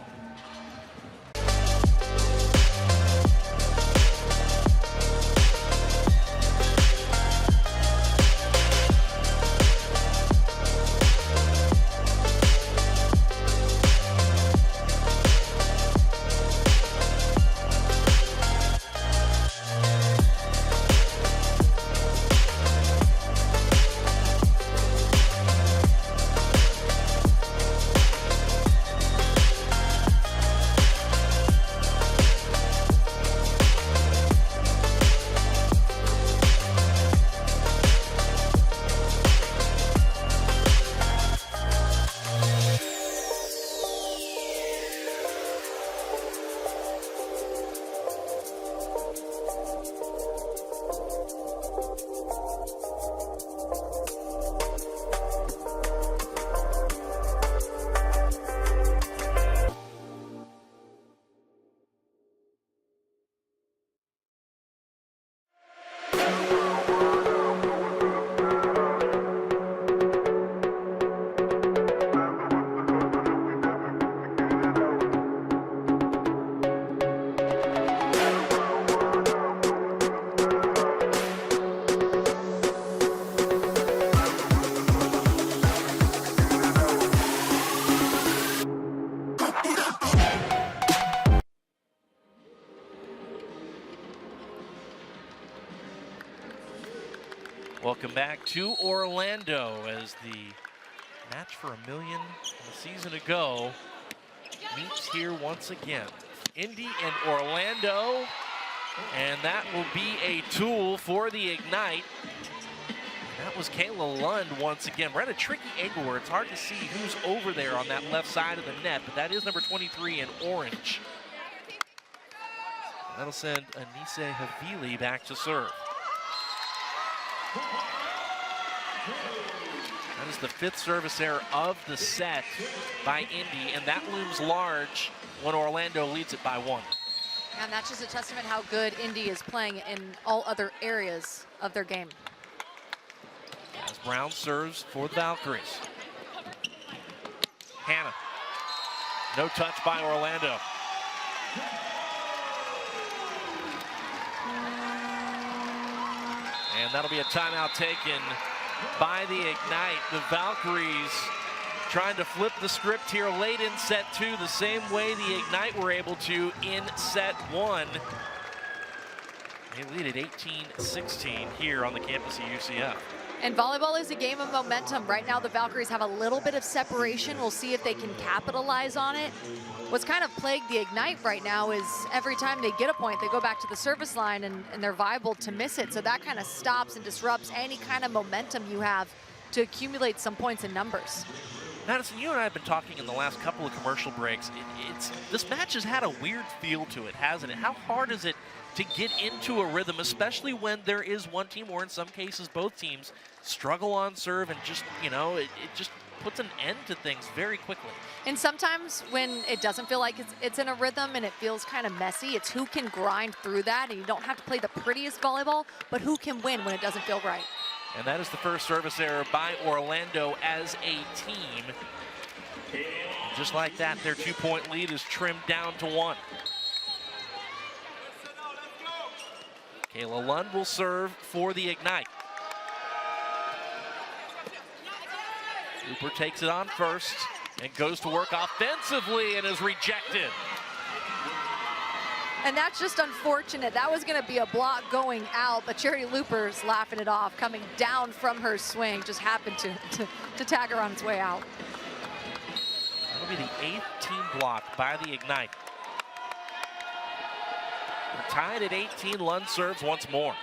Welcome back to Orlando as the match for $1 million a season ago meets here once again. Indy and Orlando, and that will be a tool for the Ignite. That was Kayla Lund once again. We're at a tricky angle where it's hard to see who's over there on that left side of the net, but that is number 23 in orange. And that'll send Anise Havili back to serve. That is the 5th service error of the set by Indy, and that looms large when Orlando leads it by 1. And that's just a testament how good Indy is playing in all other areas of their game. As Brown serves for the Valkyries. Hannah. No touch by Orlando. And that'll be a timeout taken by the Ignite. The Valkyries trying to flip the script here late in set 2, the same way the Ignite were able to in set 1. They lead at 18-16 here on the campus of UCF. And volleyball is a game of momentum. Right now, the Valkyries have a little bit of separation. We'll see if they can capitalize on it. What's kind of plagued the Ignite right now is every time they get a point, they go back to the service line and they're viable to miss it. So that kind of stops and disrupts any kind of momentum you have to accumulate some points and numbers. Madison, you and I have been talking in the last couple of commercial breaks. This match has had a weird feel to it, hasn't it? How hard is it to get into a rhythm, especially when there is one team, or in some cases both teams, struggle on serve and just, you know, it just puts an end to things very quickly. And sometimes when it doesn't feel like it's in a rhythm and it feels kind of messy, it's who can grind through that, and you don't have to play the prettiest volleyball, but who can win when it doesn't feel right. And that is the first service error by Orlando as a team. And just like that, their 2-point lead is trimmed down to 1. Kayla Lund will serve for the Ignite. Cooper takes it on first and goes to work offensively and is rejected. And that's just unfortunate. That was going to be a block going out, but Charity Looper's laughing it off, coming down from her swing, just happened to tag her on its way out. That'll be the 8th team block by the Ignite. We're tied at 18. Lund serves once more.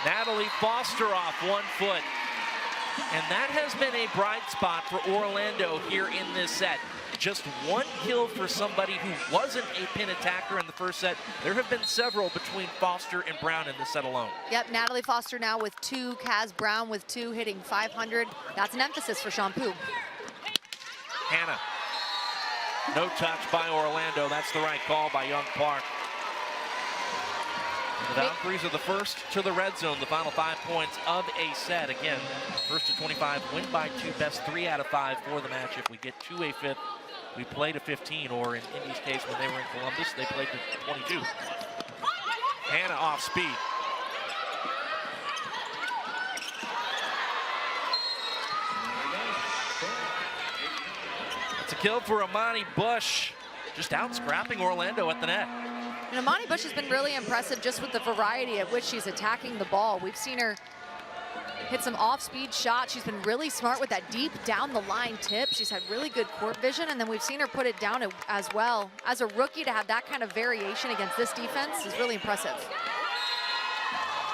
Natalie Foster off 1 foot. And that has been a bright spot for Orlando here in this set. Just 1 kill for somebody who wasn't a pin attacker in the first set. There have been several between Foster and Brown in this set alone. Yep, Natalie Foster now with 2, Kaz Brown with 2, hitting 500. That's an emphasis for Shampoo. Hannah. No touch by Orlando. That's the right call by Young Park. The Valkyries are the first to the red zone, the final 5 points of a set. Again, first to 25, win by 2, best 3 out of 5 for the match. If we get to a 5th, we play to 15, or in Indy's case, when they were in Columbus, they played to 22. Hannah off speed. It's a kill for Amani Bush, just out scrapping Orlando at the net. And Amani Bush has been really impressive just with the variety at which she's attacking the ball. We've seen her hit some off-speed shots. She's been really smart with that deep down-the-line tip. She's had really good court vision, and then we've seen her put it down as well. As a rookie, to have that kind of variation against this defense is really impressive.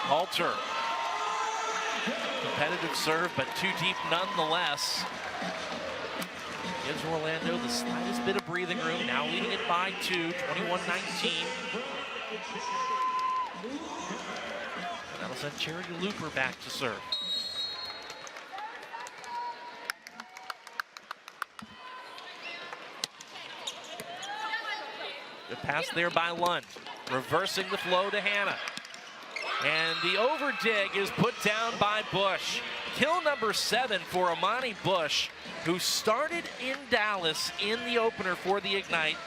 Halter. Competitive serve, but too deep nonetheless. Gives Orlando the slightest bit of breathing room, now leading it by 2, 21-19. That'll send Charity Looper back to serve. Good pass there by Lund. Reversing the flow to Hannah. And the over dig is put down by Bush. Kill number 7 for Amani Bush, who started in Dallas in the opener for the Ignite.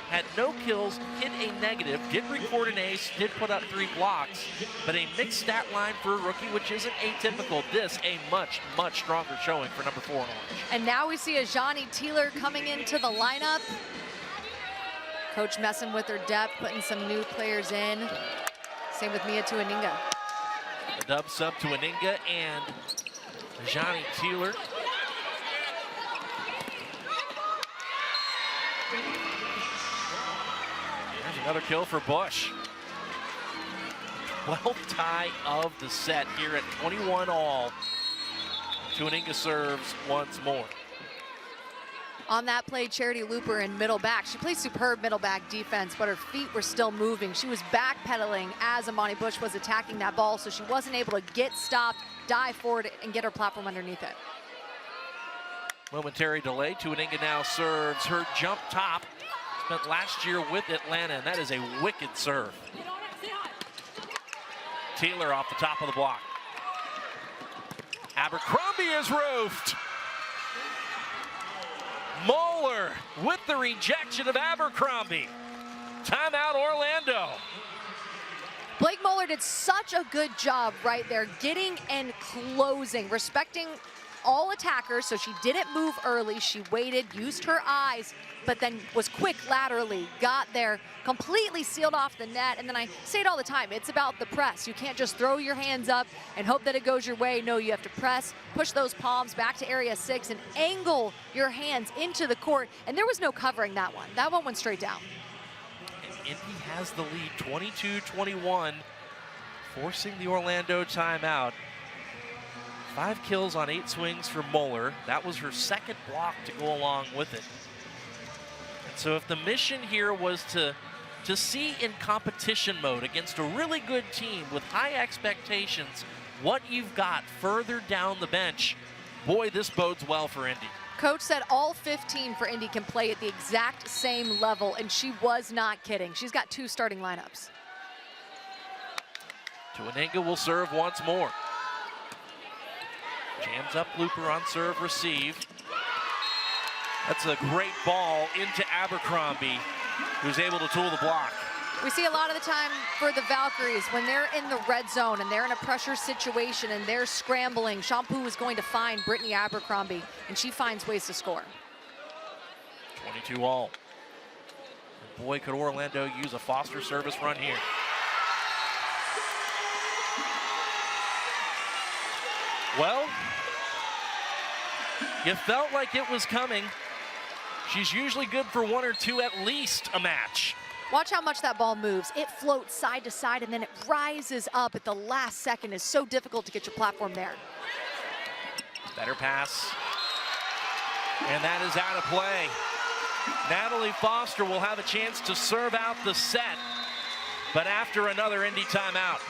Had no kills, hit a negative, did record an ace, did put up 3 blocks, but a mixed stat line for a rookie, which isn't atypical. This a much, much stronger showing for number 4 in orange. And now we see a Johnny Teeler coming into the lineup. Coach messing with her depth, putting some new players in. Same with Mia Tuaninga. The dub sub to Aninga and Johnny Teeler. There's another kill for Bush. 12th tie of the set here at 21 all. Tuaninga serves once more. On that play, Charity Looper in middle back. She plays superb middle back defense, but her feet were still moving. She was backpedaling as Amani Bush was attacking that ball, so she wasn't able to get stopped, dive forward, and get her platform underneath it. Momentary delay. Tuaninga now serves her jump top. Spent last year with Atlanta, and that is a wicked serve. Teeler off the top of the block. Abercrombie is roofed. Moeller with the rejection of Abercrombie. Timeout Orlando. Blake Moeller did such a good job right there, getting and closing, respecting all attackers, so she didn't move early. She waited, used her eyes, but then was quick laterally, got there, completely sealed off the net. And then I say it all the time, it's about the press. You can't just throw your hands up and hope that it goes your way. No, you have to press, push those palms back to area 6 and angle your hands into the court. And there was no covering that one. That one went straight down. And Indy has the lead, 22-21, forcing the Orlando timeout. 5 kills on 8 swings for Moeller. That was her second block to go along with it. And so if the mission here was to see in competition mode against a really good team with high expectations what you've got further down the bench, boy, this bodes well for Indy. Coach said all 15 for Indy can play at the exact same level, and she was not kidding. She's got 2 starting lineups. Tuaninga will serve once more. Jams up Looper on serve, receive. That's a great ball into Abercrombie, who's able to tool the block. We see a lot of the time for the Valkyries, when they're in the red zone and they're in a pressure situation and they're scrambling, Shampoo is going to find Brittany Abercrombie, and she finds ways to score. 22 all. And boy, could Orlando use a Foster service run here. Well, you felt like it was coming. She's usually good for 1 or 2 at least a match. Watch how much that ball moves. It floats side to side and then it rises up at the last second. It's so difficult to get your platform there. Better pass. And that is out of play. Natalie Foster will have a chance to serve out the set, but after another Indy timeout.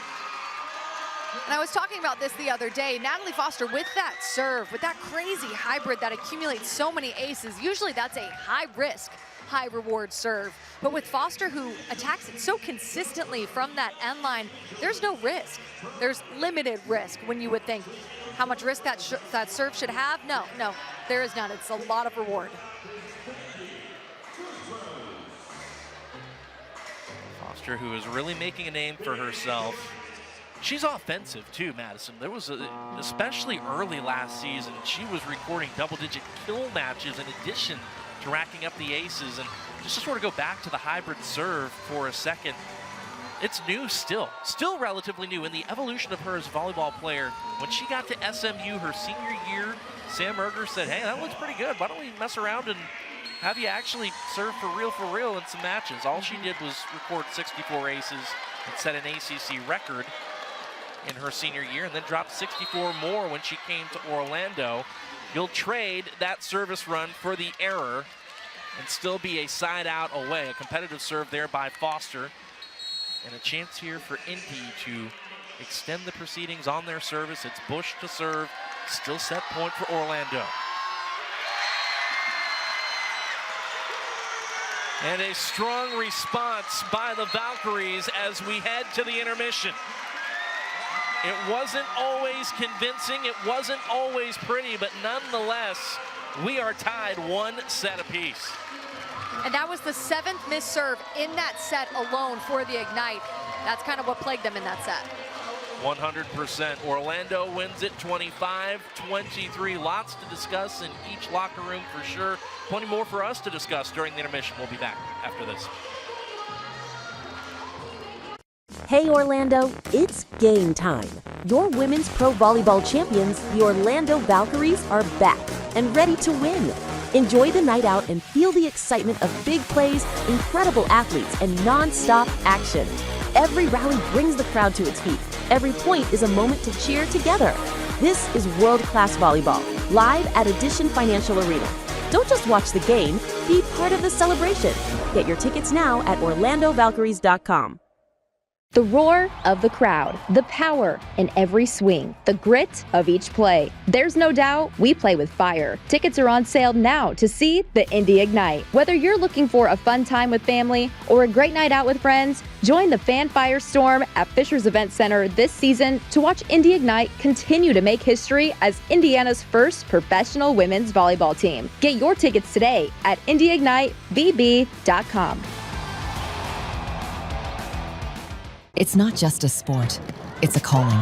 And I was talking about this the other day. Natalie Foster with that serve, with that crazy hybrid that accumulates so many aces, usually that's a high risk, high reward serve. But with Foster, who attacks it so consistently from that end line, there's no risk. There's limited risk when you would think how much risk that serve should have. No, there is none. It's a lot of reward. Foster, who is really making a name for herself. She's offensive too, Madison. There was, especially early last season, she was recording double-digit kill matches in addition to racking up the aces. And just to sort of go back to the hybrid serve for a second, it's new still relatively new in the evolution of her as a volleyball player. When she got to SMU her senior year, Sam Erger said, hey, that looks pretty good. Why don't we mess around and have you actually serve for real in some matches? All she did was record 64 aces and set an ACC record in her senior year, and then dropped 64 more when she came to Orlando. You'll trade that service run for the error and still be a side out away. A competitive serve there by Foster, and a chance here for Indy to extend the proceedings on their service. It's Bush to serve, still set point for Orlando. And a strong response by the Valkyries as we head to the intermission. It wasn't always convincing, it wasn't always pretty, but nonetheless, we are tied 1 set apiece. And that was the 7th missed serve in that set alone for the Ignite. That's kind of what plagued them in that set. 100%. Orlando wins it 25-23. Lots to discuss in each locker room for sure. Plenty more for us to discuss during the intermission. We'll be back after this. Hey Orlando, it's game time. Your women's pro volleyball champions, the Orlando Valkyries, are back and ready to win. Enjoy the night out and feel the excitement of big plays, incredible athletes, and non-stop action. Every rally brings the crowd to its feet. Every point is a moment to cheer together. This is world-class volleyball, live at Edition Financial Arena. Don't just watch the game, be part of the celebration. Get your tickets now at orlandovalkyries.com. The roar of the crowd, the power in every swing, the grit of each play. There's no doubt we play with fire. Tickets are on sale now to see the Indy Ignite. Whether you're looking for a fun time with family or a great night out with friends, join the fan firestorm at Fisher's Event Center this season to watch Indy Ignite continue to make history as Indiana's first professional women's volleyball team. Get your tickets today at indyignitevb.com. It's not just a sport, it's a calling.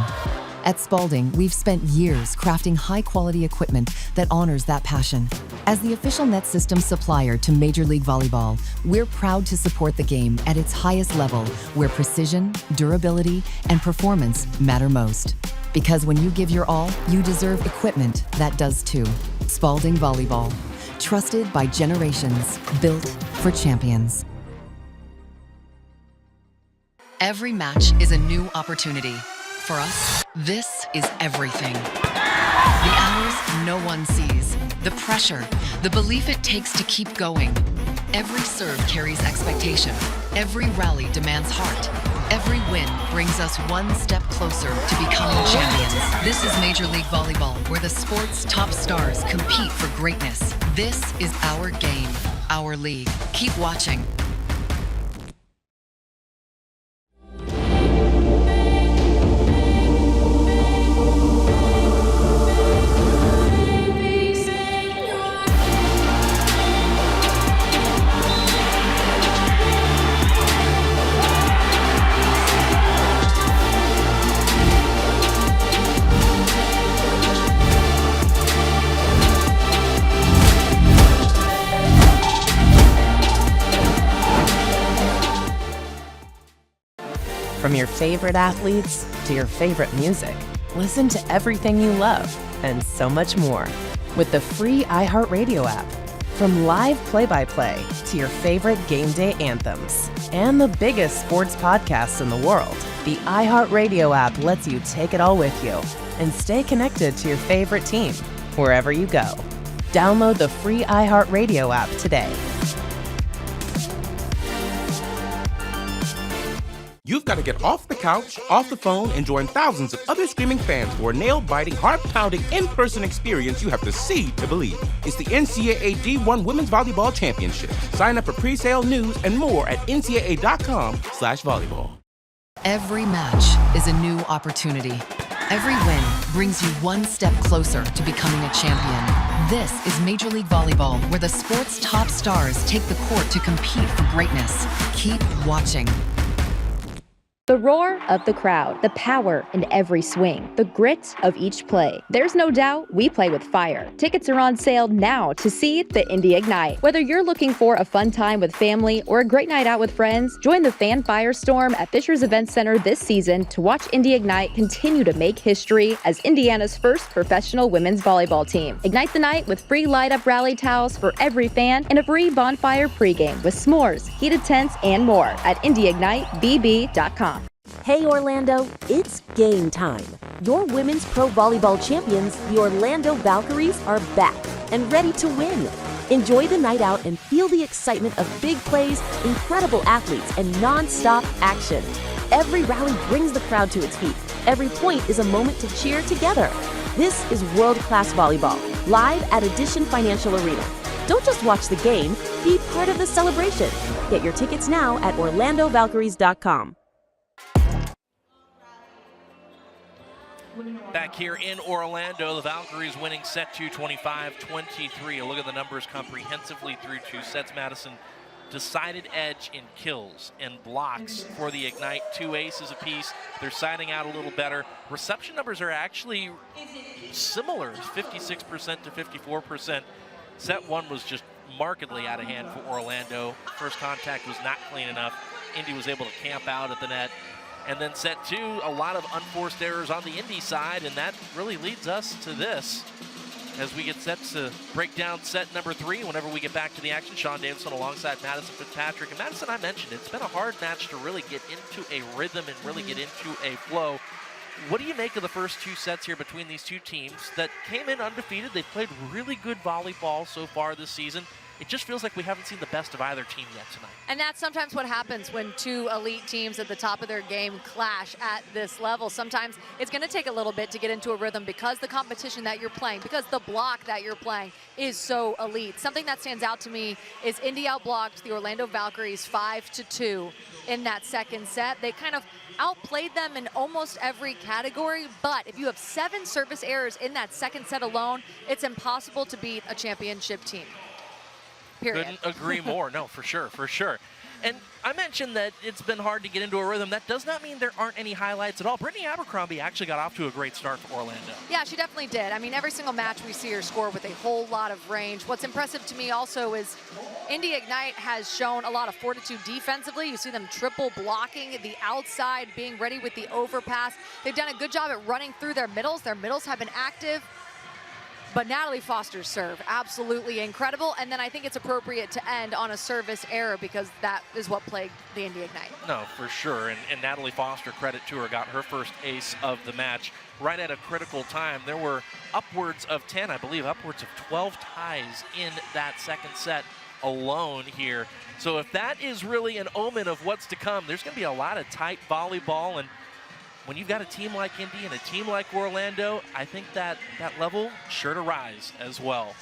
At Spalding, we've spent years crafting high-quality equipment that honors that passion. As the official net system supplier to Major League Volleyball, we're proud to support the game at its highest level, where precision, durability, and performance matter most. Because when you give your all, you deserve equipment that does too. Spalding Volleyball, trusted by generations, built for champions. Every match is a new opportunity. For us, this is everything. The hours no one sees, the pressure, the belief it takes to keep going. Every serve carries expectation. Every rally demands heart. Every win brings us 1 step closer to becoming champions. This is Major League Volleyball, where the sport's top stars compete for greatness. This is our game, our league. Keep watching. From your favorite athletes to your favorite music, listen to everything you love and so much more with the free iHeartRadio app. From live play-by-play to your favorite game day anthems and the biggest sports podcasts in the world, the iHeartRadio app lets you take it all with you and stay connected to your favorite team wherever you go. Download the free iHeartRadio app today. You've got to get off the couch, off the phone, and join thousands of other screaming fans for a nail-biting, heart-pounding, in-person experience you have to see to believe. It's the NCAA D1 Women's Volleyball Championship. Sign up for pre-sale news and more at ncaa.com/volleyball. Every match is a new opportunity. Every win brings you 1 step closer to becoming a champion. This is Major League Volleyball, where the sport's top stars take the court to compete for greatness. Keep watching. The roar of the crowd, the power in every swing, the grit of each play. There's no doubt we play with fire. Tickets are on sale now to see the Indy Ignite. Whether you're looking for a fun time with family or a great night out with friends, join the fan firestorm at Fisher's Event Center this season to watch Indy Ignite continue to make history as Indiana's first professional women's volleyball team. Ignite the night with free light-up rally towels for every fan and a free bonfire pregame with s'mores, heated tents, and more at indyignitevb.com. Hey Orlando, it's game time. Your women's pro volleyball champions, the Orlando Valkyries, are back and ready to win. Enjoy the night out and feel the excitement of big plays, incredible athletes, and non-stop action. Every rally brings the crowd to its feet. Every point is a moment to cheer together. This is world-class volleyball, live at Edition Financial Arena. Don't just watch the game, be part of the celebration. Get your tickets now at orlandovalkyries.com. Back here in Orlando, the Valkyries winning set 2, 25-23. A look at the numbers comprehensively through 2 sets. Madison, decided edge in kills and blocks for the Ignite. 2 aces apiece. They're siding out a little better. Reception numbers are actually similar, 56% to 54%. Set 1 was just markedly out of hand for Orlando. First contact was not clean enough. Indy was able to camp out at the net. And then set 2, a lot of unforced errors on the Indy side, and that really leads us to this as we get set to break down set number 3 whenever we get back to the action. Sean Davison alongside Madison Fitzpatrick. And Madison, I mentioned, it's been a hard match to really get into a rhythm and really get into a flow. What do you make of the first 2 sets here between these 2 teams that came in undefeated? They've played really good volleyball so far this season. It just feels like we haven't seen the best of either team yet tonight. And that's sometimes what happens when 2 elite teams at the top of their game clash at this level. Sometimes it's going to take a little bit to get into a rhythm because the competition that you're playing, because the block that you're playing is so elite. Something that stands out to me is Indy outblocked the Orlando Valkyries 5-2 in that second set. They kind of outplayed them in almost every category, but if you have 7 service errors in that second set alone, it's impossible to beat a championship team. Period. Couldn't agree more. No, for sure, for sure. And I mentioned that it's been hard to get into a rhythm. That does not mean there aren't any highlights at all. Brittany Abercrombie actually got off to a great start for Orlando. Yeah, she definitely did. I mean, every single match we see her score with a whole lot of range. What's impressive to me also is Indy Ignite has shown a lot of fortitude defensively. You see them triple blocking the outside, being ready with the overpass. They've done a good job at running through their middles. Their middles have been active. But Natalie Foster's serve, absolutely incredible. And then I think it's appropriate to end on a service error because that is what plagued the Indy Ignite. No, for sure. And Natalie Foster, credit to her, got her first ace of the match right at a critical time. There were upwards of 10, I believe, upwards of 12 ties in that second set alone here. So if that is really an omen of what's to come, there's going to be a lot of tight volleyball. And when you've got a team like Indy and a team like Orlando, I think that level sure to rise as well.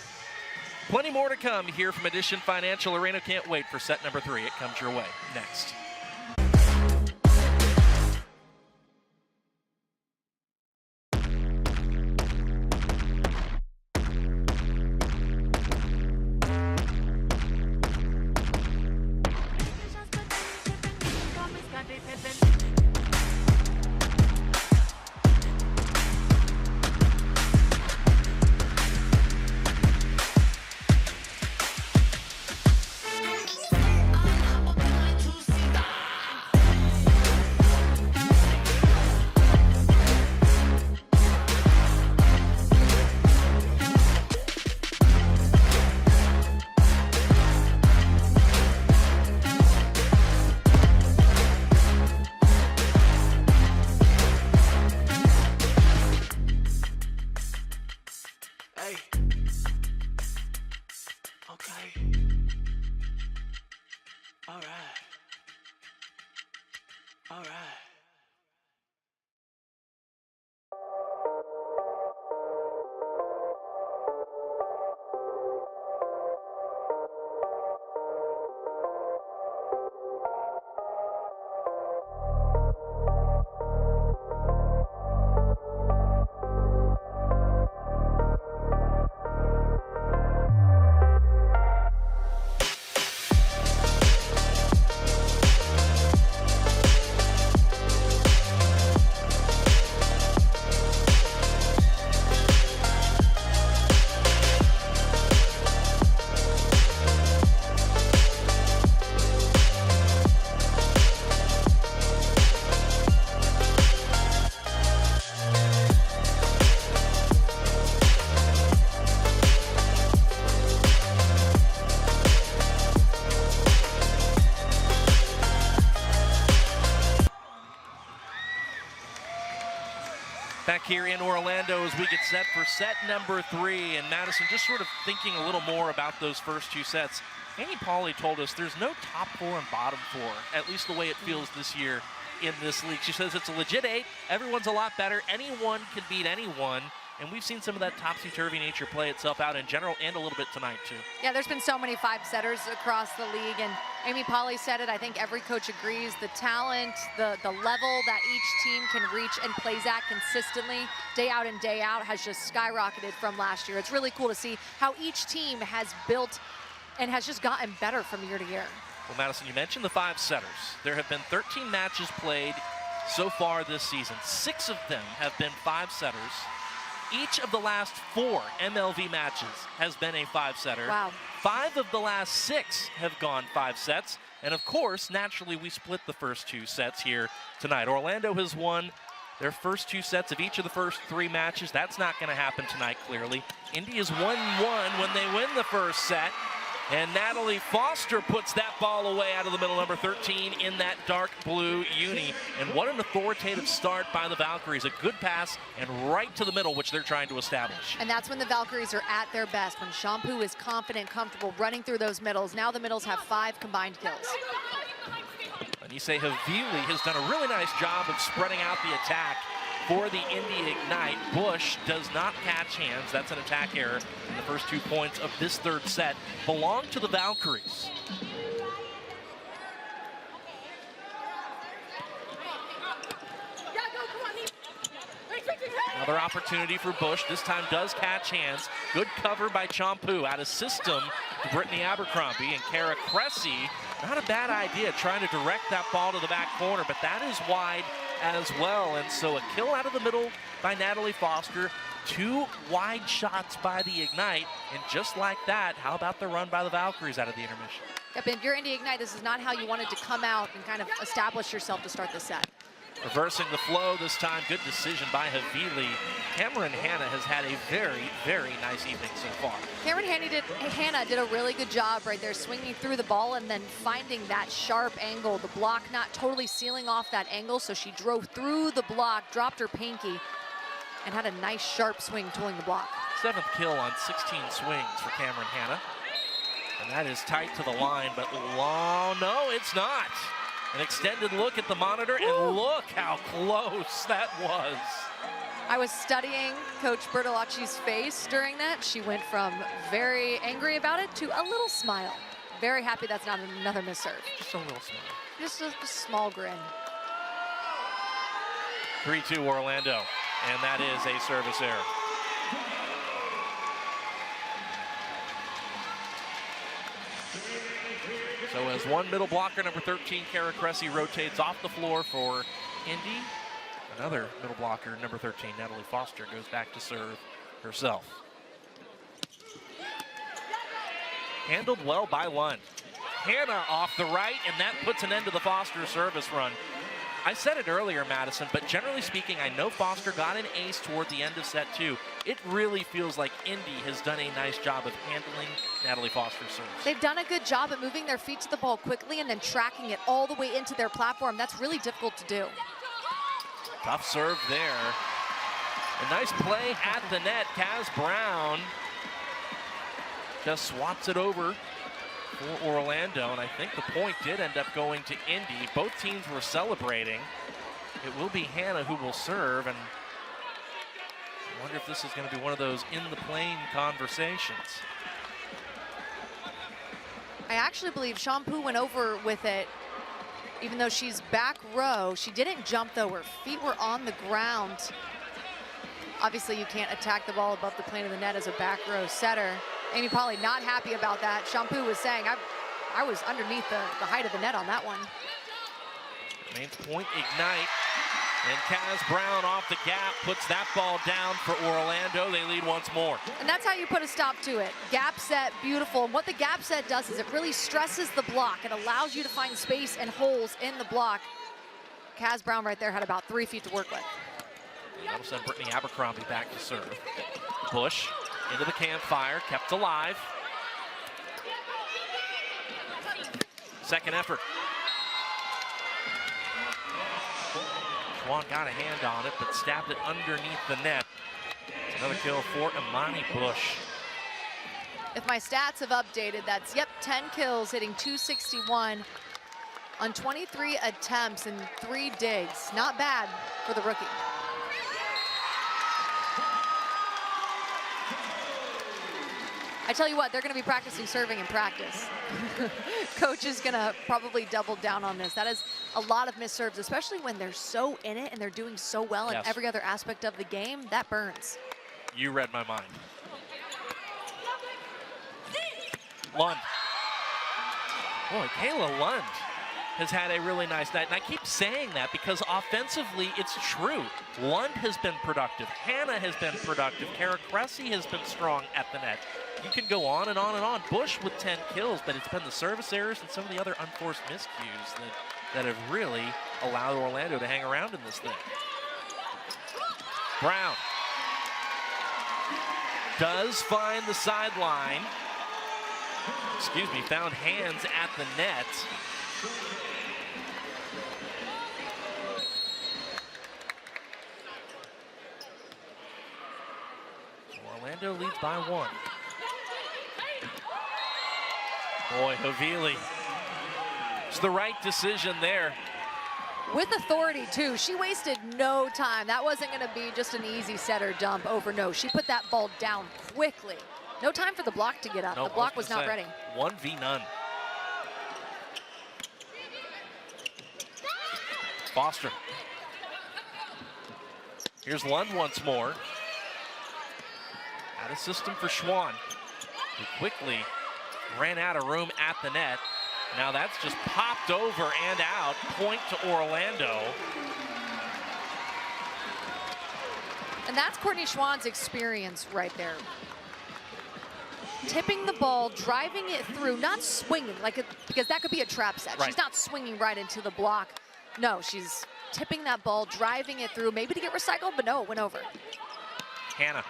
Plenty more to come here from Edition Financial Arena. Can't wait for set number 3. It comes your way next. Back here in Orlando as we get set for set number 3, and Madison just sort of thinking a little more about those first 2 sets. Annie Pauley told us there's no top 4 and bottom 4, at least the way it feels this year in this league. She says it's a legit 8, everyone's a lot better, anyone can beat anyone, and we've seen some of that topsy-turvy nature play itself out in general and a little bit tonight, too. Yeah, there's been so many 5-setters across the league, and Amy Polly said it. I think every coach agrees. The talent, the level that each team can reach and plays at consistently, day out and day out, has just skyrocketed from last year. It's really cool to see how each team has built and has just gotten better from year to year. Well, Madison, you mentioned the 5-setters. There have been 13 matches played so far this season. 6 of them have been 5-setters. Each of the last 4 MLV matches has been a 5-setter. Wow. 5 of the last 6 have gone 5 sets. And of course, naturally, we split the first 2 sets here tonight. Orlando has won their first 2 sets of each of the first 3 matches. That's not going to happen tonight, clearly. Indy is 1-1 when they win the first set. And Natalie Foster puts that ball away out of the middle, number 13, in that dark blue uni. And what an authoritative start by the Valkyries. A good pass and right to the middle, which they're trying to establish. And that's when the Valkyries are at their best, when Shampoo is confident, comfortable running through those middles. Now the middles have 5 combined kills. Anise Havili has done a really nice job of spreading out the attack for the Indy Ignite. Bush does not catch hands. That's an attack error. And the first 2 points of this third set belong to the Valkyries. Another opportunity for Bush. This time does catch hands. Good cover by Shampoo. Out of system to Brittany Abercrombie and Kara Cressy. Not a bad idea trying to direct that ball to the back corner, but that is wide as well. And so a kill out of the middle by Natalie Foster. 2 wide shots by the Ignite. And just like that, how about the run by the Valkyries out of the intermission? Yep, and if you're Indy Ignite, this is not how you wanted to come out and kind of establish yourself to start the set. Reversing the flow this time. Good decision by Havili. Cameron Hanna has had a very, very nice evening so far. Cameron Hanna did a really good job right there, swinging through the ball and then finding that sharp angle. The block not totally sealing off that angle, so she drove through the block, dropped her pinky, and had a nice sharp swing tooling the block. 7th kill on 16 swings for Cameron Hanna. And that is tight to the line, but no, it's not. An extended look at the monitor, and look how close that was. I was studying Coach Bertolacci's face during that. She went from very angry about it to a little smile. Very happy that's not another misserve. Just a little smile. Just a small grin. 3-2 Orlando, and that is a service error. So as one middle blocker, number 13, Kara Cressy, rotates off the floor for Indy, another middle blocker, number 13, Natalie Foster, goes back to serve herself. Handled well by Lund. Hanna off the right, and that puts an end to the Foster service run. I said it earlier, Madison, but generally speaking, I know Foster got an ace toward the end of set 2. It really feels like Indy has done a nice job of handling Natalie Foster's service. They've done a good job at moving their feet to the ball quickly and then tracking it all the way into their platform. That's really difficult to do. Tough serve there. A nice play at the net. Kaz Brown just swats it over for Orlando, and I think the point did end up going to Indy. Both teams were celebrating. It will be Hanna who will serve, and I wonder if this is going to be one of those in the plane conversations. I actually believe Shampoo went over with it, even though she's back row. She didn't jump, though. Her feet were on the ground. Obviously, you can't attack the ball above the plane of the net as a back row setter. Amy Polly not happy about that. Shampoo was saying, I was underneath the height of the net on that one. Remains point Ignite. And Kaz Brown off the gap puts that ball down for Orlando. They lead once more. And that's how you put a stop to it. Gap set, beautiful. And what the gap set does is it really stresses the block. It allows you to find space and holes in the block. Kaz Brown right there had about 3 feet to work with. That'll send Brittany Abercrombie back to serve. Bush into the campfire, kept alive. Second effort. Schwann got a hand on it, but stabbed it underneath the net. Another kill for Imani Bush. If my stats have updated, that's, 10 kills, hitting .261 on 23 attempts and 3 digs. Not bad for the rookie. I tell you what, they're going to be practicing serving in practice. Coach is going to probably double down on this. That is a lot of missed serves, especially when they're so in it and they're doing so well in every other aspect of the game. That burns. You read my mind. Lund. Boy, Kayla Lund has had a really nice night. And I keep saying that because offensively, it's true. Lund has been productive. Hannah has been productive. Kara Cressy has been strong at the net. You can go on and on and on. Bush with 10 kills, but it's been the service errors and some of the other unforced miscues that have really allowed Orlando to hang around in this thing. Brown does find the sideline. Excuse me, found hands at the net. Orlando leads by 1. Boy, Havili. It's the right decision there. With authority, too. She wasted no time. That wasn't going to be just an easy set or dump over. No, she put that ball down quickly. No time for the block to get up. Nope, the block was not ready. 1v none. Foster. Here's Lund once more. Out of system for Schwann, who quickly ran out of room at the net. Now that's just popped over and out. Point to Orlando. And that's Courtney Schwann's experience right there. Tipping the ball, driving it through, not swinging, because that could be a trap set. Right. She's not swinging right into the block. No, she's tipping that ball, driving it through, maybe to get recycled, but no, it went over. Hannah.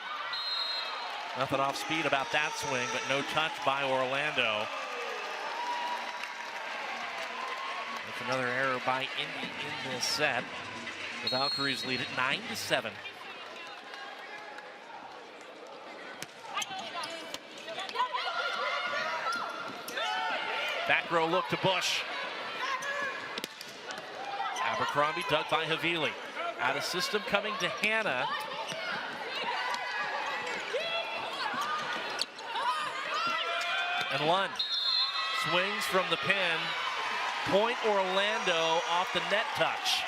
Nothing off speed about that swing, but no touch by Orlando. That's another error by Indy in this set. The Valkyries lead it 9-7. Back row look to Bush. Abercrombie dug by Havili. Out of system coming to Hannah. And Lund swings from the pin. Point Orlando off the net touch.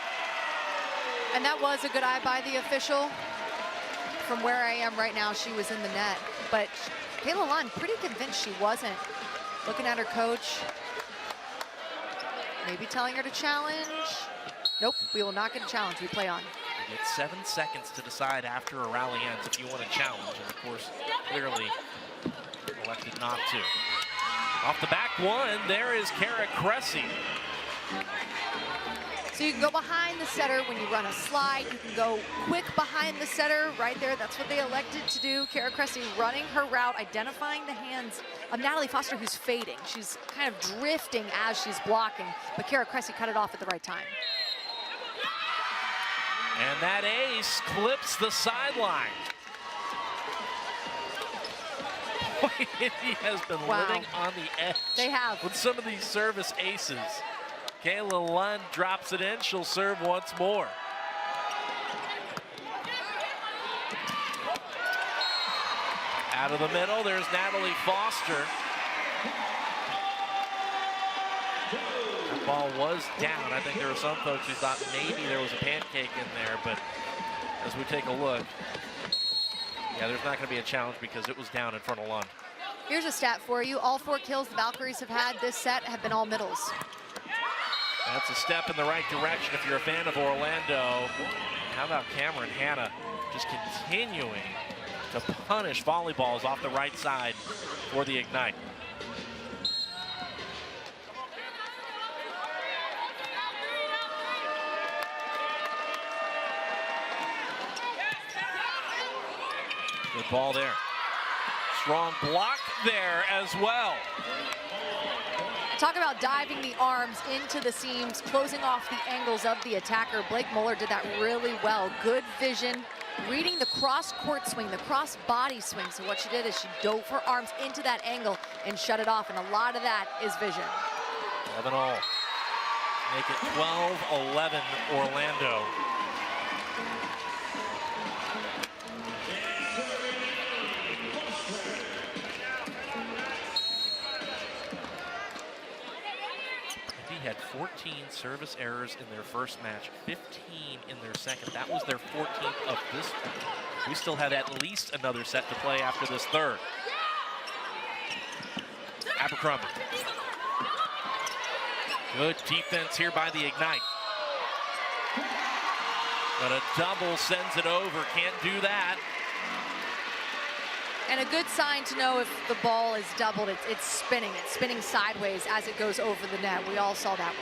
And that was a good eye by the official. From where I am right now, she was in the net. But Kayla Lund, pretty convinced she wasn't. Looking at her coach. Maybe telling her to challenge. Nope, we will not get a challenge. We play on. You get 7 seconds to decide after a rally ends if you want to challenge. And of course, clearly elected not to. Off the back one, there is Kara Cressy. So you can go behind the setter when you run a slide. You can go quick behind the setter right there. That's what they elected to do. Kara Cressy running her route, identifying the hands of Natalie Foster, who's fading. She's kind of drifting as she's blocking, but Kara Cressy cut it off at the right time. And that ace clips the sideline. He has been living on the edge. They have. With some of these service aces. Kayla Lund drops it in. She'll serve once more. Out of the middle, there's Natalie Foster. The ball was down. I think there were some folks who thought maybe there was a pancake in there, but as we take a look, yeah, there's not going to be a challenge because it was down in front of Lund. Here's a stat for you. All 4 kills the Valkyries have had this set have been all middles. That's a step in the right direction if you're a fan of Orlando. How about Cameron Hannah just continuing to punish volleyballs off the right side for the Ignite. Good ball there. Strong block there as well. Talk about diving the arms into the seams, closing off the angles of the attacker. Blake Muller did that really well. Good vision, reading the cross-court swing, the cross-body swing. So what she did is she dove her arms into that angle and shut it off, and a lot of that is vision. 11-all. Make it 12-11 Orlando. Indy had 14 service errors in their first match, 15 in their second. That was their 14th of this one. We still have at least another set to play after this third. Abercrombie. Good defense here by the Ignite. But a double sends it over, can't do that. And a good sign to know if the ball is doubled, it's spinning sideways as it goes over the net. We all saw that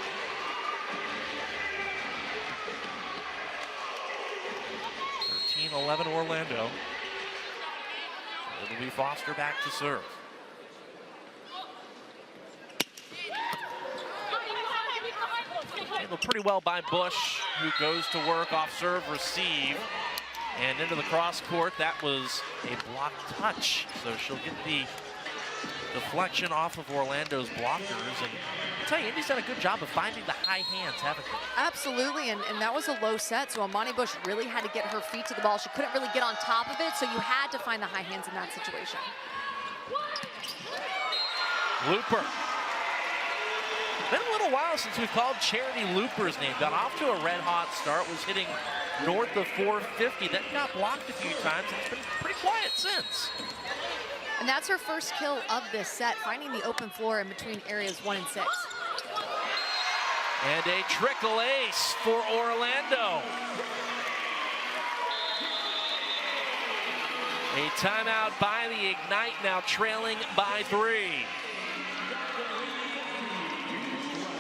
one. 13-11 Orlando. It'll be Foster back to serve. Handled pretty well by Bush, who goes to work off serve, receive, and into the cross court. That was a block touch, so she'll get the deflection off of Orlando's blockers. And I'll tell you, Indy's done a good job of finding the high hands, haven't they? Absolutely, and that was a low set, so Amani Bush really had to get her feet to the ball. She couldn't really get on top of it, so you had to find the high hands in that situation. Looper. Been a little while since we've called Charity Looper's name. Got off to a red-hot start, was hitting north of 450, then got blocked a few times, and it's been pretty quiet since. And that's her first kill of this set, finding the open floor in between areas 1 and 6. And a trickle ace for Orlando. A timeout by the Ignite, now trailing by 3.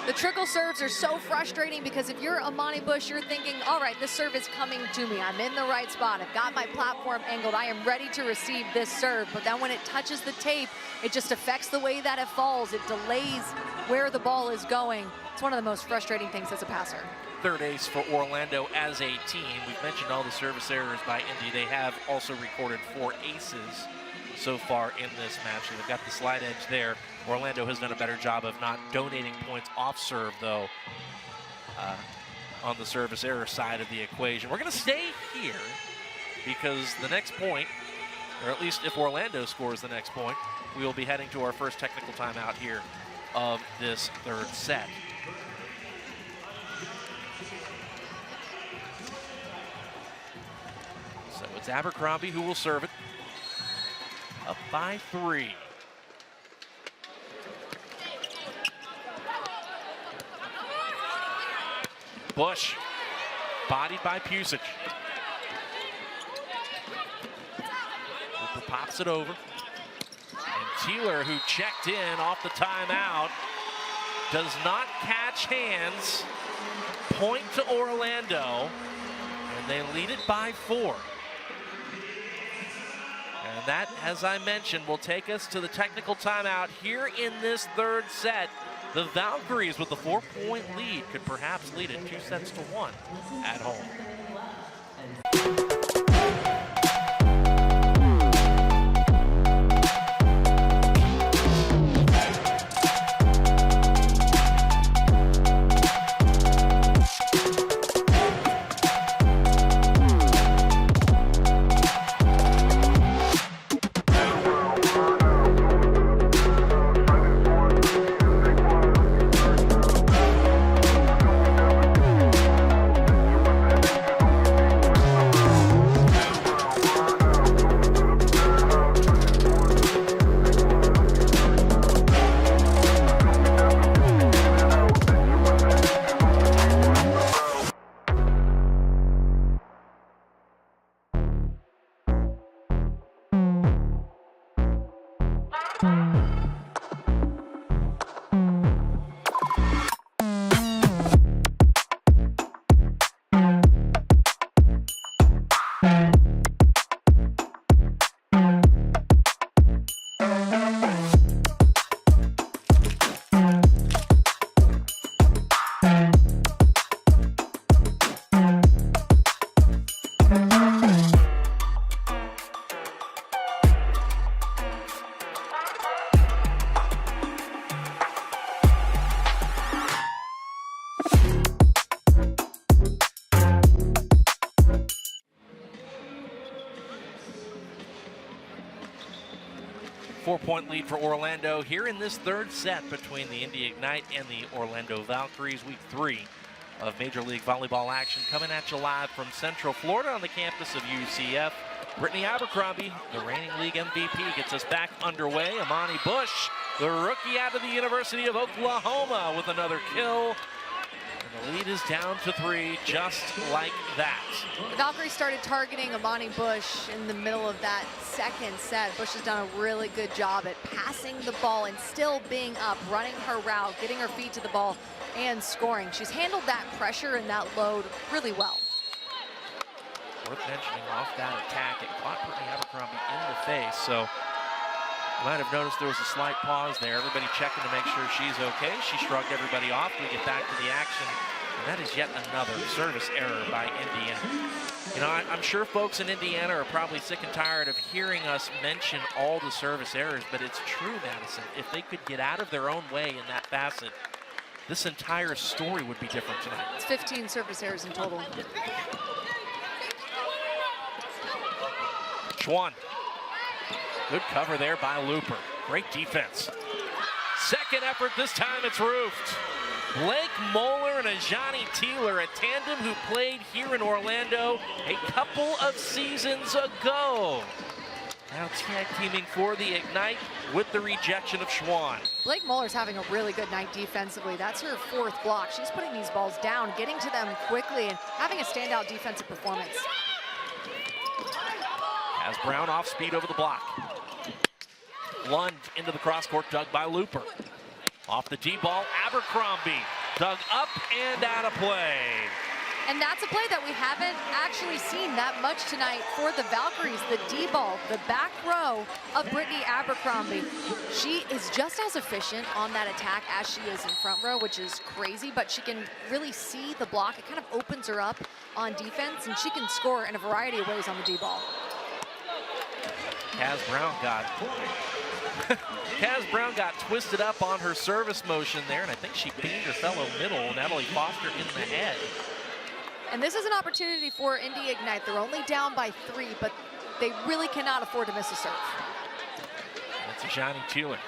The trickle serves are so frustrating because if you're Amani Bush, you're thinking, all right, this serve is coming to me. I'm in the right spot. I've got my platform angled. I am ready to receive this serve. But then when it touches the tape, it just affects the way that it falls. It delays where the ball is going. It's one of the most frustrating things as a passer. Third ace for Orlando as a team. We've mentioned all the service errors by Indy. They have also recorded 4 aces so far in this match. So they've got the slide edge there. Orlando has done a better job of not donating points off serve, though, on the service error side of the equation. We're going to stay here because the next point, or at least if Orlando scores the next point, we will be heading to our first technical timeout here of this third set. So it's Abercrombie who will serve it. Up by 3. Bush, bodied by Pusic. Cooper pops it over. And Teeler, who checked in off the timeout, does not catch hands. Point to Orlando, and they lead it by 4. And that, as I mentioned, will take us to the technical timeout here in this third set. The Valkyries, with the 4-point lead, could perhaps lead it 2-1 at home. 4-point lead for Orlando here in this third set between the Indy Ignite and the Orlando Valkyries. Week 3 of Major League Volleyball action coming at you live from Central Florida on the campus of UCF. Brittany Abercrombie, the reigning league MVP, gets us back underway. Amani Bush, the rookie out of the University of Oklahoma, with another kill. And the lead is down to 3, just like that. The Valkyries started targeting Amani Bush in the middle of that second set. Bush has done a really good job at passing the ball and still being up, running her route, getting her feet to the ball, and scoring. She's handled that pressure and that load really well. Worth mentioning, off that attack, it caught Brittany Abercrombie in the face, so you might have noticed there was a slight pause there. Everybody checking to make sure she's okay. She shrugged everybody off. We get back to the action, and that is yet another service error by Indy. And, you know, I'm sure folks in Indiana are probably sick and tired of hearing us mention all the service errors, but it's true, Madison. If they could get out of their own way in that facet, this entire story would be different tonight. It's 15 service errors in total. Schwann. Good cover there by Looper. Great defense. Second effort, this time it's roofed. Blake Moeller and Ajani Teeler, a tandem who played here in Orlando a couple of seasons ago. Now tag teaming for the Ignite with the rejection of Schwann. Blake Moeller's having a really good night defensively. That's her 4th block. She's putting these balls down, getting to them quickly, and having a standout defensive performance. Has Brown off speed over the block. Lund into the cross court, dug by Looper. Off the D-ball, Abercrombie dug up and out of play. And that's a play that we haven't actually seen that much tonight for the Valkyries. The D-ball, the back row of Brittany Abercrombie. She is just as efficient on that attack as she is in front row, which is crazy, but she can really see the block. It kind of opens her up on defense, and she can score in a variety of ways on the D-ball. Kaz Brown got twisted up on her service motion there, and I think she pinged her fellow middle, Natalie Foster, in the head. And this is an opportunity for Indy Ignite. They're only down by 3, but they really cannot afford to miss a serve. That's Ajani Teeler,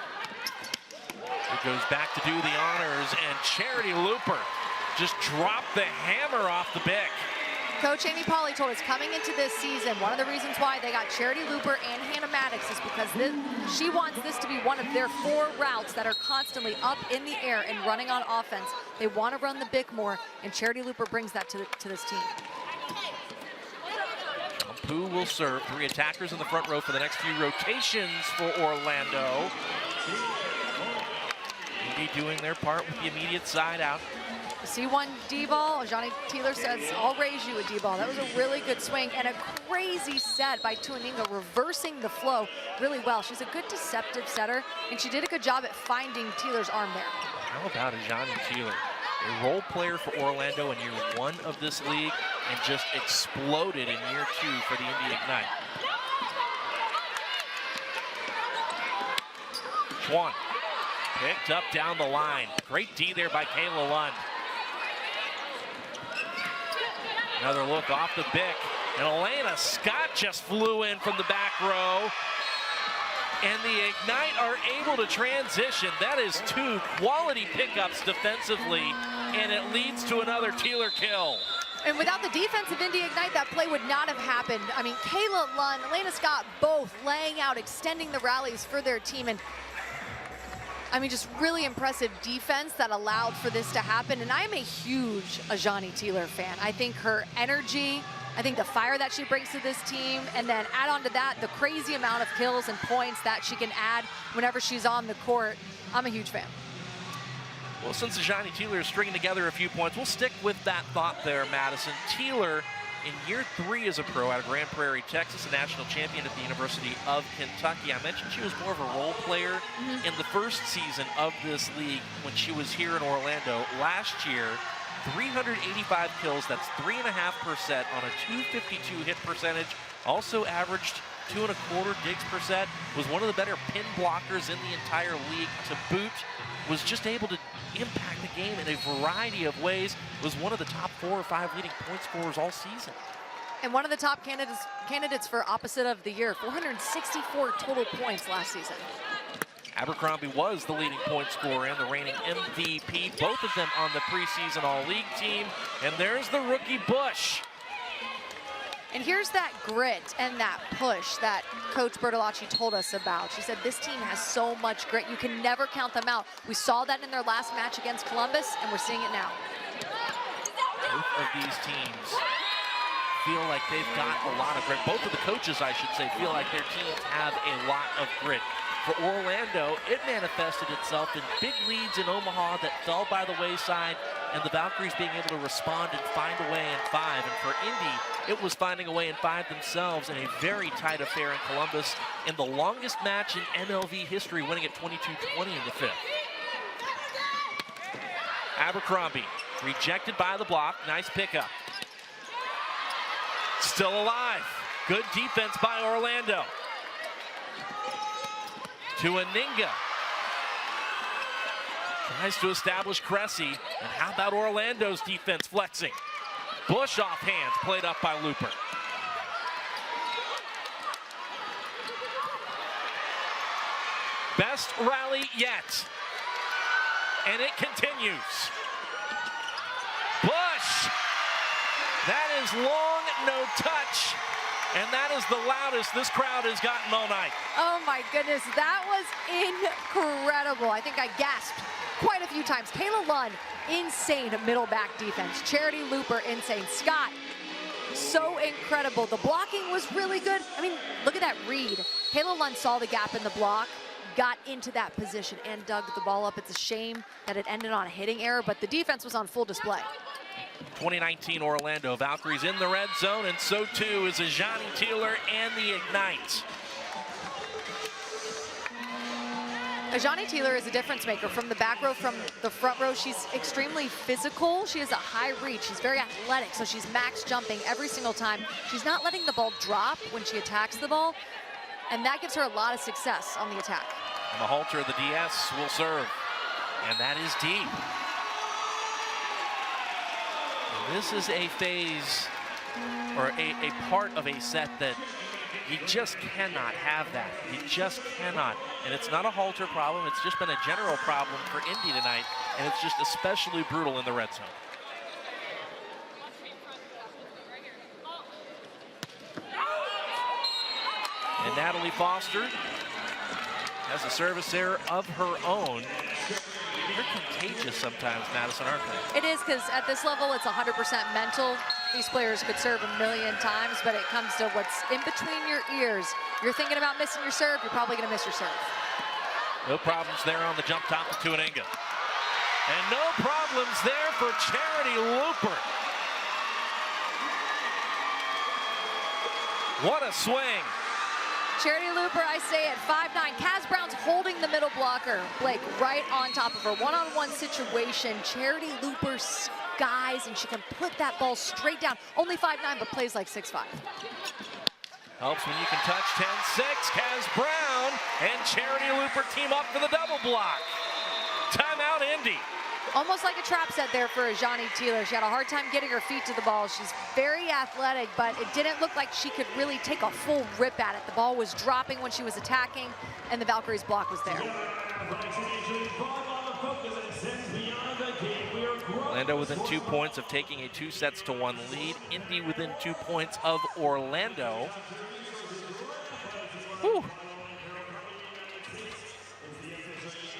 who goes back to do the honors, and Charity Looper just dropped the hammer off the bick. Coach Amy Pauley told us coming into this season, one of the reasons why they got Charity Looper and Hannah Maddox is because she wants this to be one of their 4 routes that are constantly up in the air and running on offense. They want to run the bick more, and Charity Looper brings that to this team. Pooh will serve. 3 attackers in the front row for the next few rotations for Orlando. Indy doing their part with the immediate side out. C1 D-ball, Ajani Teeler says, I'll raise you a D-ball. That was a really good swing and a crazy set by Tuaninga, reversing the flow really well. She's a good deceptive setter, and she did a good job at finding Teeler's arm there. How about Ajani Teeler? A role player for Orlando in year 1 of this league, and just exploded in year 2 for the Indy Ignite. Schwann picked up down the line. Great D there by Kayla Lund. Another look off the bick, and Elena Scott just flew in from the back row. And the Ignite are able to transition. That is 2 quality pickups defensively, and it leads to another Teeler kill. And without the defense of Indy Ignite, that play would not have happened. I mean, Kayla Lund, Elena Scott, both laying out, extending the rallies for their team. And I mean, just really impressive defense that allowed for this to happen. And I'm a huge Ajani Teeler fan. I think her energy, I think the fire that she brings to this team, and then add on to that the crazy amount of kills and points that she can add whenever she's on the court. I'm a huge fan. Well, since Ajani Teeler is stringing together a few points, we'll stick with that thought there, Madison. Teeler, in year 3 as a pro out of Grand Prairie, Texas, a national champion at the University of Kentucky. I mentioned she was more of a role player in the first season of this league when she was here in Orlando. Last year, 385 kills, that's 3.5% on a 252 hit percentage. Also averaged 2.25 digs per set, was one of the better pin blockers in the entire league to boot, was just able to impact the game in a variety of ways, was one of the top 4 or 5 leading point scorers all season. And one of the top candidates for opposite of the year, 464 total points last season. Abercrombie was the leading point scorer and the reigning MVP, both of them on the preseason All-League team. And there's the rookie Bush. And here's that grit and that push that Coach Bertolacci told us about. She said this team has so much grit, you can never count them out. We saw that in their last match against Columbus, and we're seeing it now. Both of these teams feel like they've got a lot of grit. Both of the coaches, I should say, feel like their teams have a lot of grit. For Orlando, it manifested itself in big leads in Omaha that fell by the wayside, and the Valkyries being able to respond and find a way in 5. And for Indy, it was finding a way in 5 themselves in a very tight affair in Columbus, in the longest match in MLV history, winning at 22-20 in the 5th. Abercrombie rejected by the block. Nice pickup. Still alive. Good defense by Orlando. To Aninga. Tries to establish Cressy. And how about Orlando's defense flexing? Bush off hands, played up by Looper. Best rally yet. And it continues. Bush! That is long, no touch. And that is the loudest this crowd has gotten all night. Oh my goodness, that was incredible. I think I gasped quite a few times. Kayla Lunn, insane middle back defense. Charity Looper, insane. Scott, so incredible. The blocking was really good. I mean, look at that read. Kayla Lunn saw the gap in the block, got into that position and dug the ball up. It's a shame that it ended on a hitting error, but the defense was on full display. 2019 Orlando Valkyries in the red zone, and so too is Ajani Taylor and the Ignite. Ajani Taylor is a difference maker from the back row, from the front row. She's extremely physical. She has a high reach. She's very athletic, so she's max jumping every single time. She's not letting the ball drop when she attacks the ball, and that gives her a lot of success on the attack. And the halter of the DS will serve, and that is deep. This is a phase, or a part of a set that you just cannot have that. You just cannot. And it's not a halter problem. It's just been a general problem for Indy tonight, and it's just especially brutal in the red zone. And Natalie Foster has a service error of her own. They're contagious sometimes, Madison, aren't they? It is, because at this level, it's 100% mental. These players could serve a million times, but it comes to what's in between your ears. You're thinking about missing your serve, you're probably going to miss your serve. No problems there on the jump top of Tuaninga. And no problems there for Charity Looper. What a swing. Charity Looper, I say at 5'9". Kaz Brown's holding the middle blocker. Blake right on top of her. One-on-one situation. Charity Looper skies, and she can put that ball straight down. Only 5'9", but plays like 6'5". Helps when you can touch 10-6. Kaz Brown and Charity Looper team up for the double block. Timeout, Indy. Almost like a trap set there for Ajani Taylor. She had a hard time getting her feet to the ball. She's very athletic, but it didn't look like she could really take a full rip at it. The ball was dropping when she was attacking, and the Valkyries block was there. Orlando within 2 points of taking a 2-1 lead. Indy within 2 points of Orlando. Whew.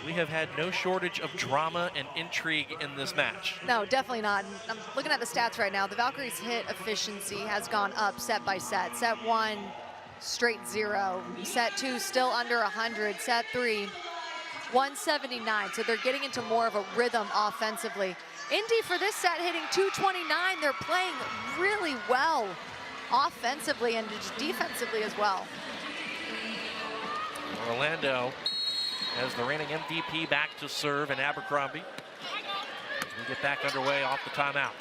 We have had no shortage of drama and intrigue in this match. No, definitely not. I'm looking at the stats right now. The Valkyries' hit efficiency has gone up set by set. Set 1, straight 0. Set 2, still under 100. Set 3, 179. So they're getting into more of a rhythm offensively. Indy for this set hitting 229. They're playing really well offensively and just defensively as well. Orlando as the reigning MVP back to serve, and Abercrombie as we get back underway off the timeout.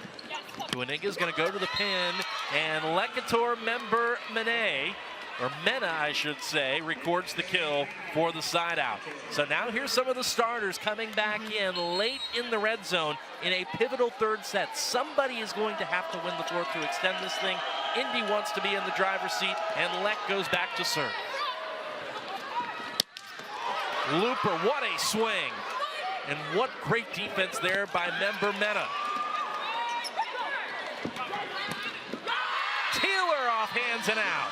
Tuaninga's going to go to the pin, and Lekator member Mena, I should say, records the kill for the side out. So now here's some of the starters coming back in late in the red zone in a pivotal third set. Somebody is going to have to win the fourth to extend this thing. Indy wants to be in the driver's seat, and Lek goes back to serve. Looper, what a swing. And what great defense there by member Mena. Taylor off hands and out.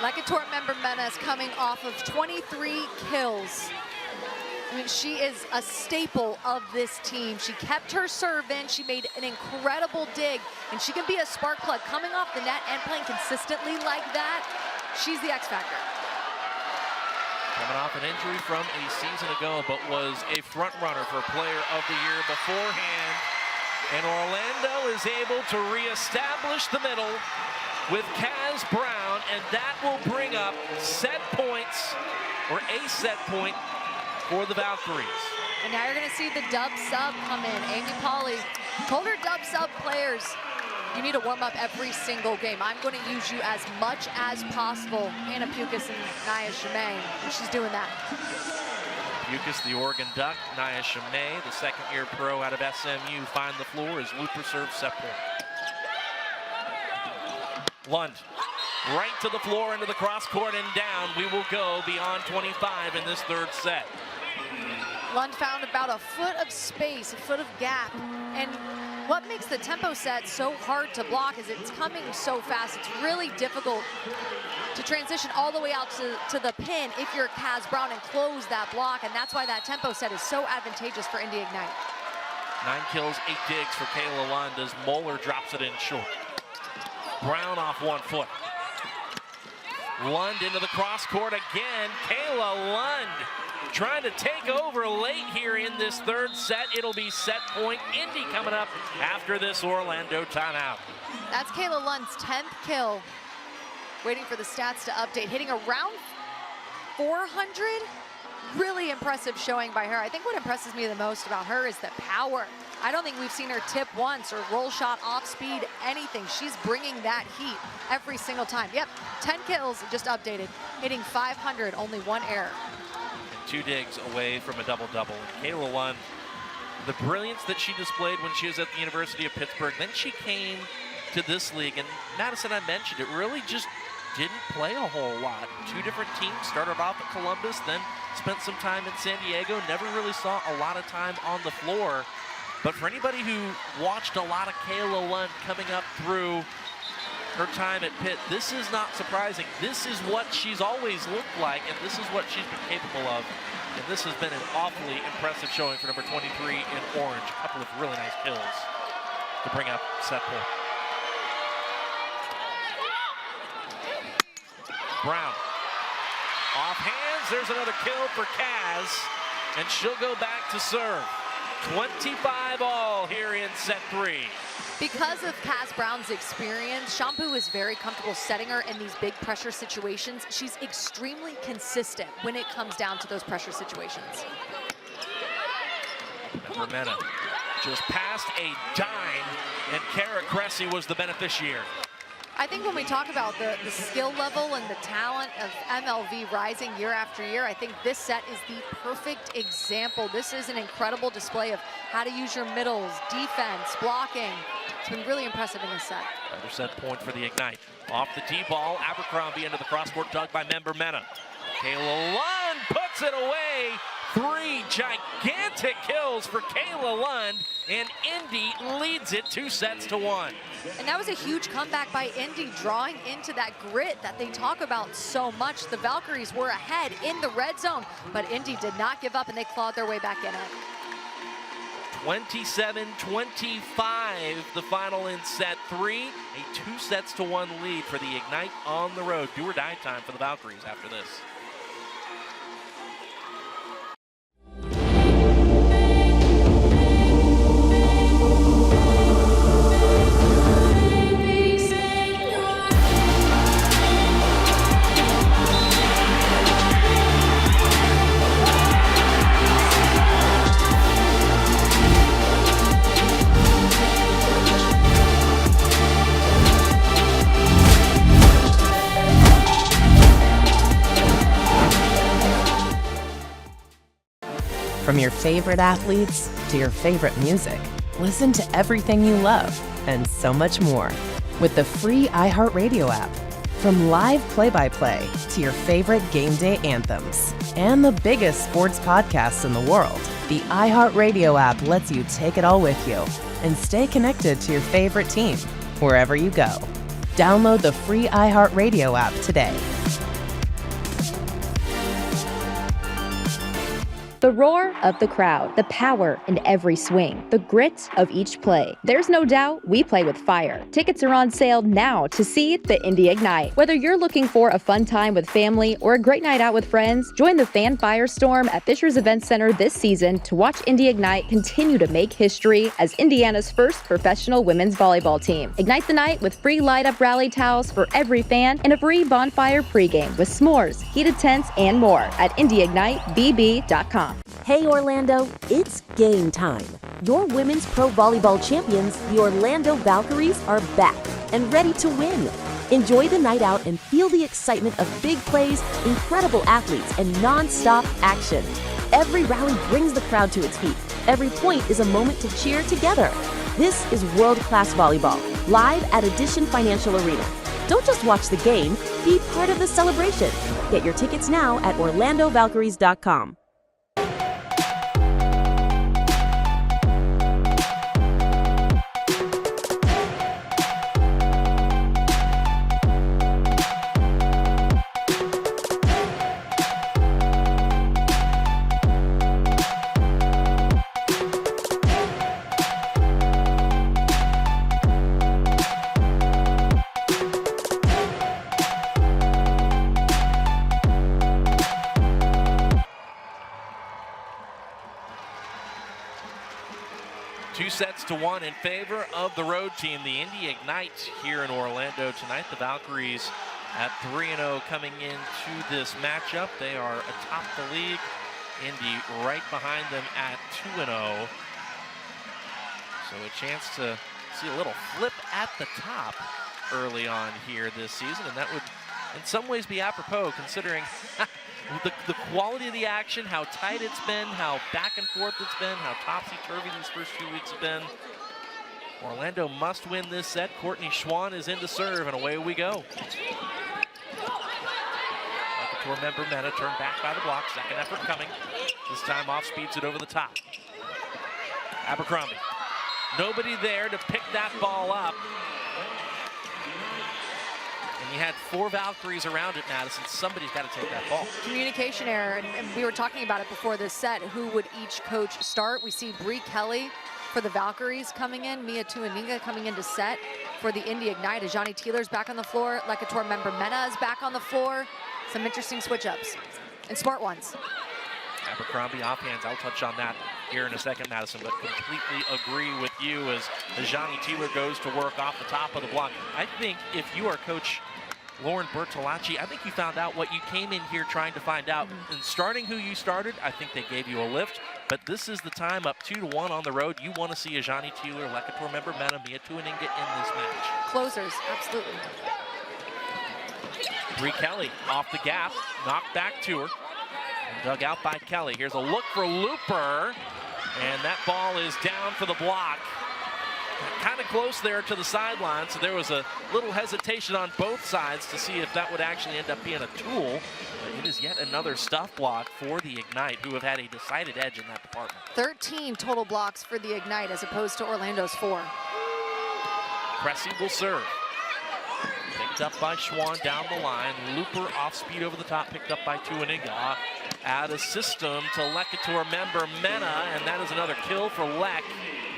Lekator member Mena is coming off of 23 kills. I mean, she is a staple of this team. She kept her serve in. She made an incredible dig, and she can be a spark plug coming off the net and playing consistently like that. She's the X factor. Coming off an injury from a season ago, but was a front runner for Player of the Year beforehand. And Orlando is able to reestablish the middle with Kaz Brown, and that will bring up set points, or a set point, for the Valkyries. And now you're going to see the dub sub come in. Amy Pauley told her dub sub players, you need to warm up every single game. I'm going to use you as much as possible. Anna Pukas and Naya Shimei, and she's doing that. Pukas, the Oregon Duck. Naya Shimei, the second-year pro out of SMU, find the floor as Looper serves set point. Lund, right to the floor, into the cross court and down. We will go beyond 25 in this third set. Lund found about a foot of space, a foot of gap, and what makes the tempo set so hard to block is it's coming so fast. It's really difficult to transition all the way out to the pin if you're Kaz Brown and close that block, and that's why that tempo set is so advantageous for Indy Ignite. 9 kills, 8 digs for Kayla Lund as Moeller drops it in short. Brown off 1 foot. Lund into the cross court again. Kayla Lund trying to take over late here in this third set. It'll be set point. Indy coming up after this Orlando timeout. That's Kayla Lund's 10th kill. Waiting for the stats to update. Hitting around 400. Really impressive showing by her. I think what impresses me the most about her is the power. I don't think we've seen her tip once or roll shot off speed, anything. She's bringing that heat every single time. Yep, 10 kills, just updated. Hitting 500, only 1 error. And 2 digs away from a double-double. Kayla Lund, the brilliance that she displayed when she was at the University of Pittsburgh, then she came to this league, and Madison, I mentioned it, really just didn't play a whole lot. 2 different teams, started off at Columbus, then spent some time in San Diego, never really saw a lot of time on the floor. But for anybody who watched a lot of Kayla Lund coming up through her time at Pitt, this is not surprising. This is what she's always looked like, and this is what she's been capable of. And this has been an awfully impressive showing for number 23 in orange. A couple of really nice kills to bring up set point. Brown off hands. There's another kill for Kaz, and she'll go back to serve. 25 all here in set 3. Because of Kaz Brown's experience, Shampoo is very comfortable setting her in these big pressure situations. She's extremely consistent when it comes down to those pressure situations. Mena just passed a dime, and Kara Cressy was the beneficiary. I think when we talk about the skill level and the talent of MLV rising year after year, I think this set is the perfect example. This is an incredible display of how to use your middles, defense, blocking. It's been really impressive in this set. Another set point for the Ignite. Off the D-ball, Abercrombie into the cross-court dug by member Mena. Kayla Lund puts it away. 3 gigantic kills for Kayla Lund, and Indy leads it 2-1. And that was a huge comeback by Indy, drawing into that grit that they talk about so much. The Valkyries were ahead in the red zone, but Indy did not give up, and they clawed their way back in it. 27-25, the final in set 3. A 2-1 lead for the Ignite on the road. Do or die time for the Valkyries after this. From your favorite athletes to your favorite music, listen to everything you love and so much more with the free iHeartRadio app. From live play-by-play to your favorite game day anthems and the biggest sports podcasts in the world, the iHeartRadio app lets you take it all with you and stay connected to your favorite team wherever you go. Download the free iHeartRadio app today. The roar of the crowd, the power in every swing, the grit of each play. There's no doubt we play with fire. Tickets are on sale now to see the Indy Ignite. Whether you're looking for a fun time with family or a great night out with friends, join the fan firestorm at Fisher's Event Center this season to watch Indy Ignite continue to make history as Indiana's first professional women's volleyball team. Ignite the night with free light-up rally towels for every fan and a free bonfire pregame with s'mores, heated tents, and more at indyignitebb.com. Hey Orlando, it's game time. Your women's pro volleyball champions, the Orlando Valkyries, are back and ready to win. Enjoy the night out and feel the excitement of big plays, incredible athletes, and non-stop action. Every rally brings the crowd to its feet. Every point is a moment to cheer together. This is world-class volleyball, live at Edition Financial Arena. Don't just watch the game, be part of the celebration. Get your tickets now at orlandovalkyries.com. Sets to one in favor of the road team, the Indy Ignite here in Orlando tonight. The Valkyries at 3-0 coming into this matchup. They are atop the league. Indy right behind them at 2-0. So a chance to see a little flip at the top early on here this season, and that would in some ways be apropos considering the quality of the action, how tight it's been, how back and forth it's been, how topsy-turvy these first few weeks have been. Orlando must win this set. Courtney Schwann is in to serve, and away we go. Tour member Mena turned back by the block. Second effort coming. This time off speeds it over the top. Abercrombie. Nobody there to pick that ball up. And you had four Valkyries around it, Madison. Somebody's got to take that ball. Communication error, and we were talking about it before this set. Who would each coach start? We see Brie Kelly for the Valkyries coming in, Mia Tuaninga coming in to set for the Indy Ignite. Ajani Teeler's back on the floor. Lekator member Mena is back on the floor. Some interesting switch-ups and smart ones. Abercrombie offhands. I'll touch on that here in a second, Madison, but completely agree with you as Ajani Teeler goes to work off the top of the block. I think if you are Coach Lauren Bertolacci, I think you found out what you came in here trying to find out. And starting who you started, I think they gave you a lift. But this is the time up 2-1 on the road. You want to see Ajani Teeler, Lekator member Mena, Mia Tuaninga in this match. Closers, absolutely. Brie Kelly off the gap, knocked back to her. And dug out by Kelly. Here's a look for Looper. And that ball is down for the block. Kind of close there to the sideline, so there was a little hesitation on both sides to see if that would actually end up being a tool. But it is yet another stuff block for the Ignite, who have had a decided edge in that department. 13 total blocks for the Ignite as opposed to Orlando's 4. Cressy will serve. Picked up by Schwann down the line. Looper off speed over the top, picked up by Tuaninga. Out of system to Lekator member Mena, and that is another kill for Lek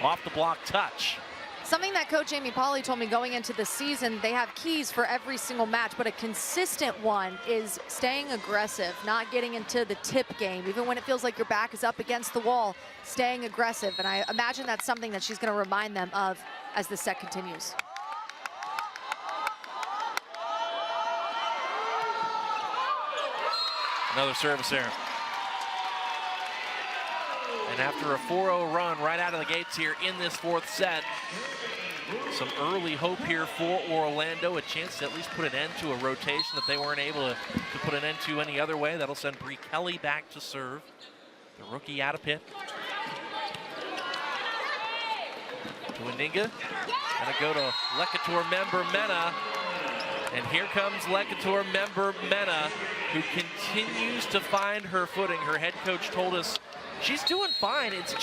off the block touch. Something that Coach Amy Pauley told me going into the season, they have keys for every single match, but a consistent one is staying aggressive, not getting into the tip game, even when it feels like your back is up against the wall, staying aggressive. And I imagine that's something that she's going to remind them of as the set continues. Another service error. And after a 4-0 run right out of the gates here in this fourth set, some early hope here for Orlando, a chance to at least put an end to a rotation that they weren't able to put an end to any other way. That'll send Brie Kelly back to serve, the rookie out of pit. Tuaninga, gonna go to Lekator member Mena. And here comes Lecator member Mena, who continues to find her footing. Her head coach told us she's doing fine. It's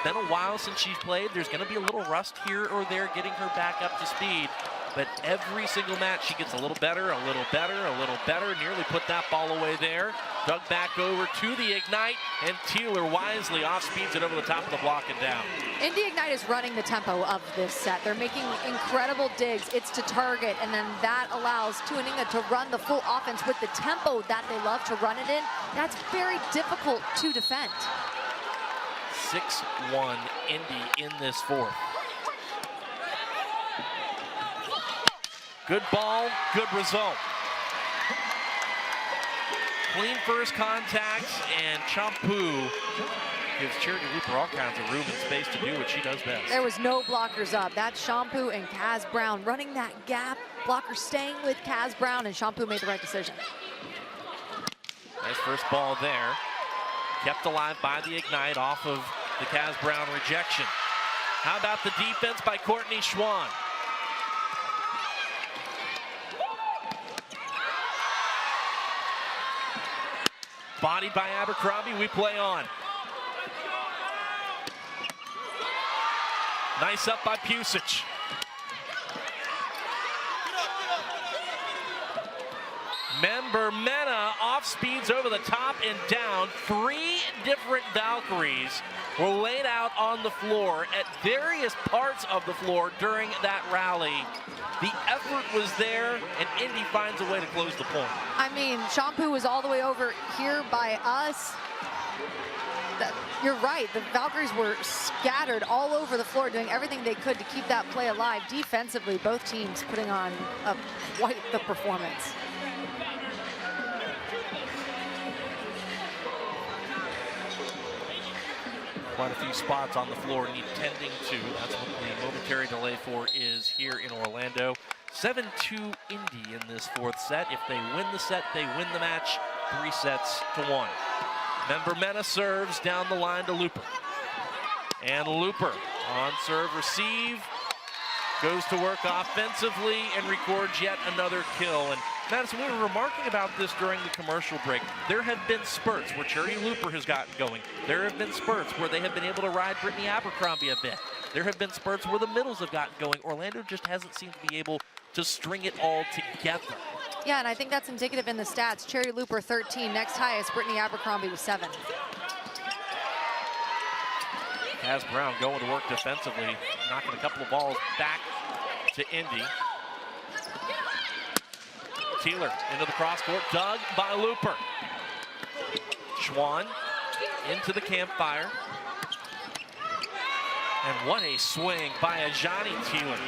been a while since she's played. There's going to be a little rust here or there getting her back up to speed. But every single match, she gets a little better, a little better, a little better. Nearly put that ball away there. Dug back over to the Ignite, and Teeler wisely off-speeds it over the top of the block and down. Indy Ignite is running the tempo of this set. They're making incredible digs. It's to target, and then that allows Tuaninga to run the full offense with the tempo that they love to run it in. That's very difficult to defend. 6-1 Indy in this fourth. Good ball, good result. Clean first contact, and Champu gives Charity Looper all kinds of room and space to do what she does best. There was no blockers up. That's Champu and Kaz Brown running that gap. Blocker staying with Kaz Brown, and Champu made the right decision. Nice first ball there. Kept alive by the Ignite off of the Kaz Brown rejection. How about the defense by Courtney Schwann? Bodied by Abercrombie, we play on. Nice up by Pusic. Member Mena off speeds over the top and down. 3 different Valkyries were laid out on the floor at various parts of the floor during that rally. The effort was there, and Indy finds a way to close the point. I mean, Champu was all the way over here by us. You're right, the Valkyries were scattered all over the floor, doing everything they could to keep that play alive. Defensively, both teams putting on quite the performance. Quite a few spots on the floor need tending to. That's what the momentary delay for is here in Orlando. 7-2 Indy in this fourth set. If they win the set, they win the match 3-1. Member Mena serves down the line to Looper. And Looper on serve receive. Goes to work offensively and records yet another kill. And Madison, we were remarking about this during the commercial break. There have been spurts where Charity Looper has gotten going. There have been spurts where they have been able to ride Brittany Abercrombie a bit. There have been spurts where the middles have gotten going. Orlando just hasn't seemed to be able to string it all together. Yeah, and I think that's indicative in the stats. Charity Looper 13, next highest, Brittany Abercrombie with 7. Kaz Brown going to work defensively, knocking a couple of balls back to Indy. Teeler into the cross court, dug by Looper. Schwann into the campfire. And what a swing by Ajani Teeler.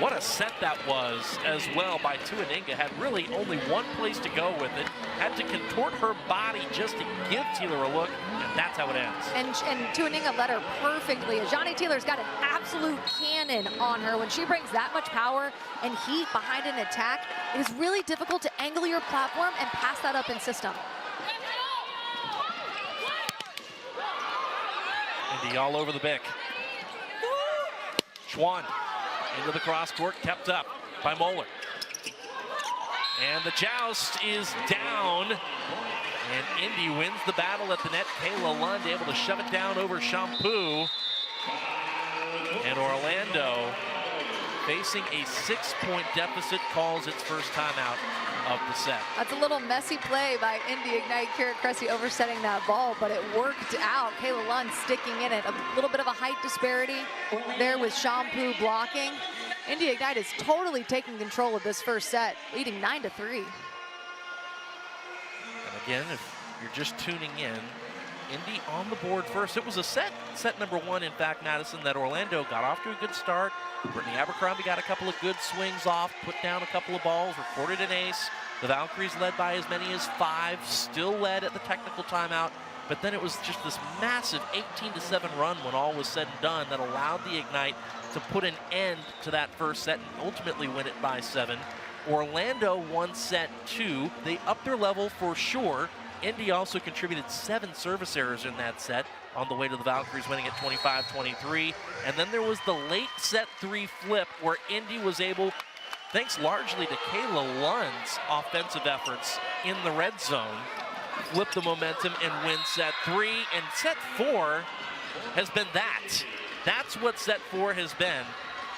What a set that was as well by Tuaninga. Had really only one place to go with it. Had to contort her body just to give Teeler a look, and that's how it ends. And Tuaninga led her perfectly. Ajani Teeler's got an absolute cannon on her. When she brings that much power and heat behind an attack, it is really difficult to angle your platform and pass that up in system. Indy all over the Bic. Schwann into the cross court, kept up by Moeller. And the joust is down. And Indy wins the battle at the net. Kayla Lund able to shove it down over Champu. And Orlando, facing a 6-point deficit, calls its first timeout of the set. That's a little messy play by Indy Ignite. Kira Cressy oversetting that ball, but it worked out. Kayla Lund sticking in it. A little bit of a height disparity there with Champu blocking. Indy Ignite is totally taking control of this first set, leading 9-3. And again, if you're just tuning in, Indy on the board first. It was a set number 1, in fact, Madison, that Orlando got off to a good start. Brittany Abercrombie got a couple of good swings off, put down a couple of balls, recorded an ace. The Valkyries led by as many as 5, still led at the technical timeout. But then it was just this massive 18-7 run when all was said and done that allowed the Ignite to put an end to that first set and ultimately win it by 7. Orlando won set 2. They upped their level for sure. Indy also contributed 7 service errors in that set on the way to the Valkyries winning at 25-23. And then there was the late set 3 flip where Indy was able thanks largely to Kayla Lund's offensive efforts in the red zone, flip the momentum and win set 3. And set 4 has been that. That's what set 4 has been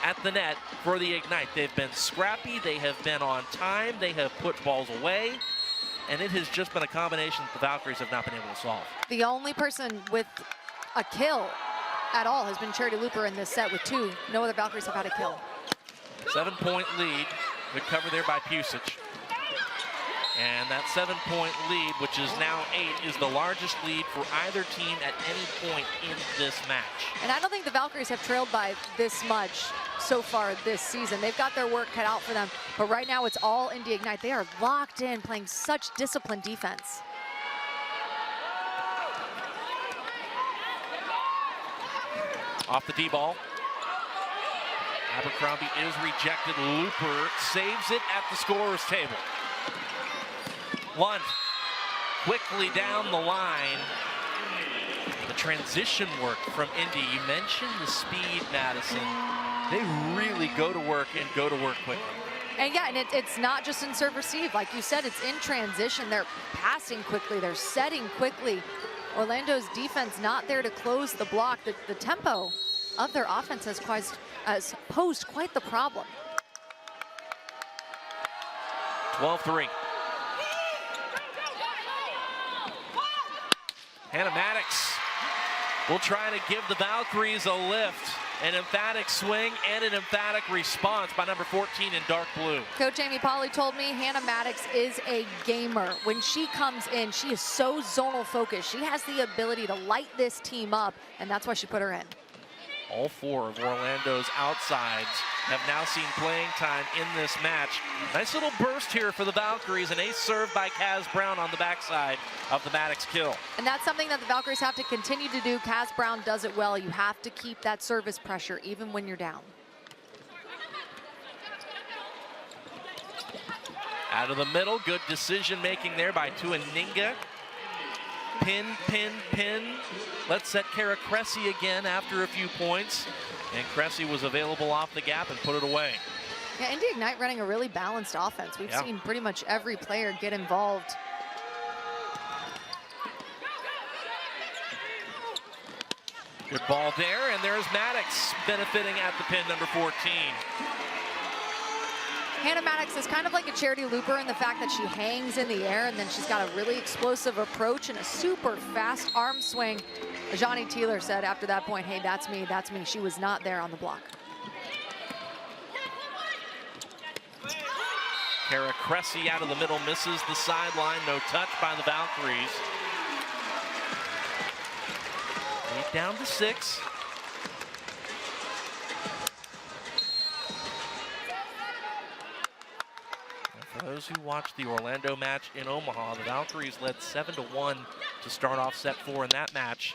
at the net for the Ignite. They've been scrappy, they have been on time, they have put balls away, and it has just been a combination that the Valkyries have not been able to solve. The only person with a kill at all has been Charity Looper in this set with 2. No other Valkyries have had a kill. 7-point lead. Good cover there by Pusic. And that 7-point lead, which is now 8, is the largest lead for either team at any point in this match. And I don't think the Valkyries have trailed by this much so far this season. They've got their work cut out for them, but right now it's all Indy Ignite. They are locked in, playing such disciplined defense. Off the D-ball. Abercrombie is rejected. Looper saves it at the scorer's table. Lund quickly down the line. The transition work from Indy. You mentioned the speed, Madison. They really go to work and go to work quickly. And yeah, and it's not just in serve receive. Like you said, it's in transition. They're passing quickly. They're setting quickly. Orlando's defense not there to close the block. The tempo of their offense has posed quite the problem. 12-3. Hannah Maddox will try to give the Valkyries a lift. An emphatic swing and an emphatic response by number 14 in dark blue. Coach Amy Pauley told me Hannah Maddox is a gamer. When she comes in, she is so zonal focused. She has the ability to light this team up, and that's why she put her in. All 4 of Orlando's outsides have now seen playing time in this match. Nice little burst here for the Valkyries. An ace serve by Kaz Brown on the backside of the Maddox kill. And that's something that the Valkyries have to continue to do. Kaz Brown does it well. You have to keep that service pressure even when you're down. Out of the middle, good decision making there by Tuaninga. Pin, pin, pin. Let's set Kara Cressy again after a few points. And Cressy was available off the gap and put it away. Yeah, Indy Ignite running a really balanced offense. We've seen pretty much every player get involved. Good ball there, and there's Maddox benefiting at the pin, number 14. Hannah Maddox is kind of like a Charity Looper in the fact that she hangs in the air, and then she's got a really explosive approach and a super fast arm swing. Johnny Teeler said after that point, hey, that's me, that's me. She was not there on the block. Kara Cressy out of the middle, misses the sideline. No touch by the Valkyries. 8 down to 6. For those who watched the Orlando match in Omaha, the Valkyries led 7-1 to start off set 4 in that match.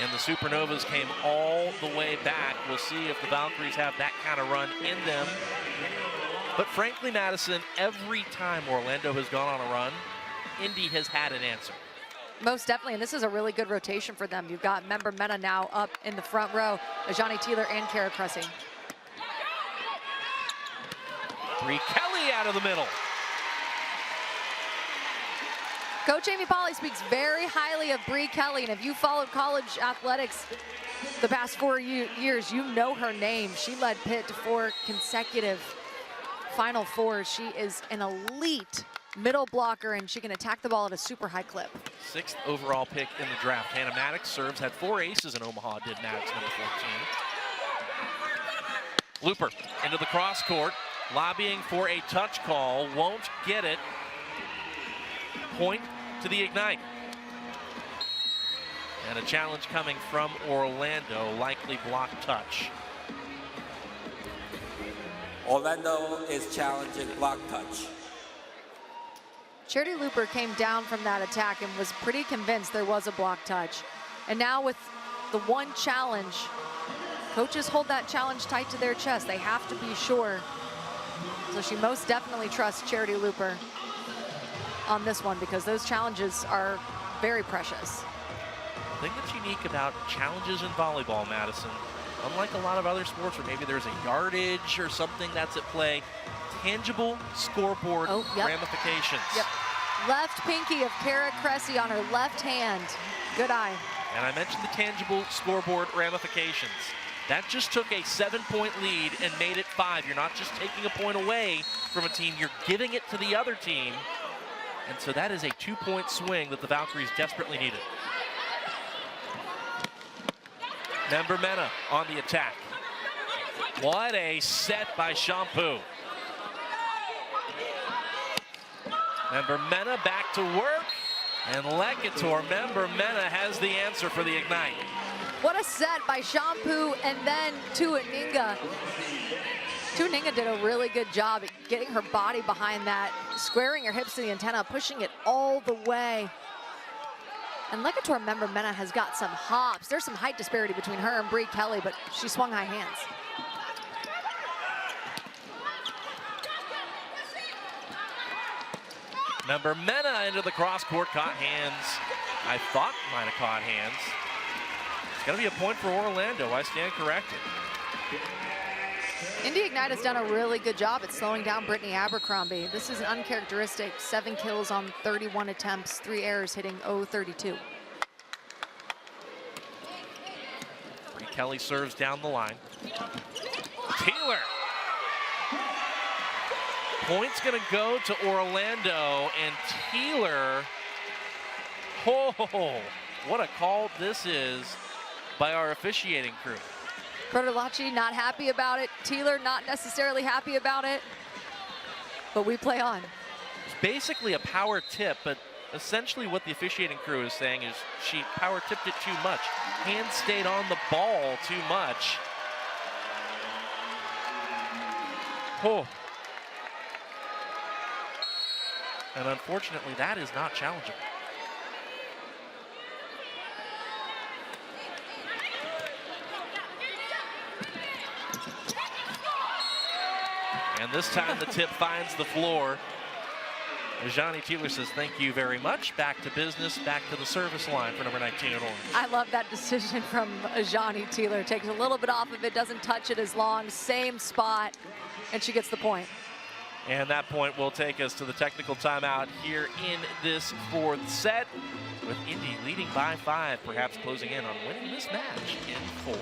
And the Supernovas came all the way back. We'll see if the Valkyries have that kind of run in them. But frankly, Madison, every time Orlando has gone on a run, Indy has had an answer. Most definitely, and this is a really good rotation for them. You've got Member Mena now up in the front row, Johnny Teeler and Kara Cressy. Bree Kelly out of the middle. Coach Amy Pauley speaks very highly of Bree Kelly, and if you followed college athletics the past 4 years, you know her name. She led Pitt to 4 consecutive Final Fours. She is an elite middle blocker, and she can attack the ball at a super high clip. 6th overall pick in the draft. Hannah Maddox serves, had 4 aces in Omaha, did Maddox, number 14. Looper into the cross court, lobbying for a touch call, won't get it. Point to the Ignite. And a challenge coming from Orlando, likely block touch. Orlando is challenging block touch. Charity Looper came down from that attack and was pretty convinced there was a block touch. And now with the one challenge, coaches hold that challenge tight to their chest. They have to be sure. So she most definitely trusts Charity Looper on this one because those challenges are very precious. The thing that's unique about challenges in volleyball, Madison, unlike a lot of other sports where maybe there's a yardage or something that's at play, tangible scoreboard ramifications. Yep. Left pinky of Kara Cressy on her left hand. Good eye. And I mentioned the tangible scoreboard ramifications. That just took a 7-point lead and made it 5. You're not just taking a point away from a team, you're giving it to the other team. And so that is a 2-point swing that the Valkyries desperately needed. Member Mena on the attack. What a set by Shampoo. Member Mena back to work. And Lekator, Member Mena has the answer for the Ignite. What a set by Shampoo and then Tuaninga. Tuaninga did a really good job at getting her body behind that, squaring her hips to the antenna, pushing it all the way. And Lekator, Member Mena has got some hops. There's some height disparity between her and Bree Kelly, but she swung high hands. Member Mena into the cross court, caught hands. I thought might have caught hands. It's going to be a point for Orlando. I stand corrected. Indy Ignite has done a really good job at slowing down Brittany Abercrombie. This is an uncharacteristic 7 kills on 31 attempts, 3 errors, hitting .032. Bree Kelly serves down the line. Taylor. Point's going to go to Orlando, and Taylor, oh, what a call this is by our officiating crew. Bertolacci not happy about it. Taylor not necessarily happy about it, but we play on. It's basically a power tip, but essentially what the officiating crew is saying is she power tipped it too much. Hands stayed on the ball too much. Oh. And unfortunately, that is not challengeable. And this time the tip finds the floor. Ajani Taylor says, thank you very much. Back to business, back to the service line for number 19 at Orange. I love that decision from Ajani Taylor. Takes a little bit off of it, doesn't touch it as long, same spot, and she gets the point. And that point will take us to the technical timeout here in this 4th set, with Indy leading by 5, perhaps closing in on winning this match in 4.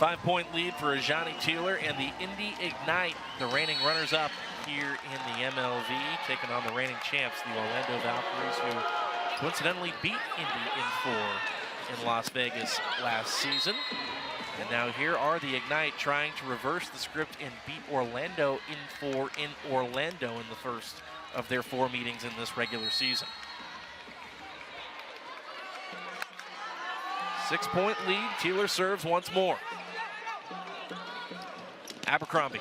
5-point lead for Ajani Taylor and the Indy Ignite, the reigning runners-up here in the MLV, taking on the reigning champs, the Orlando Valkyries, who coincidentally beat Indy in 4 in Las Vegas last season. And now here are the Ignite trying to reverse the script and beat Orlando in 4 in Orlando in the first of their 4 meetings in this regular season. 6-point lead, Taylor serves once more. Abercrombie,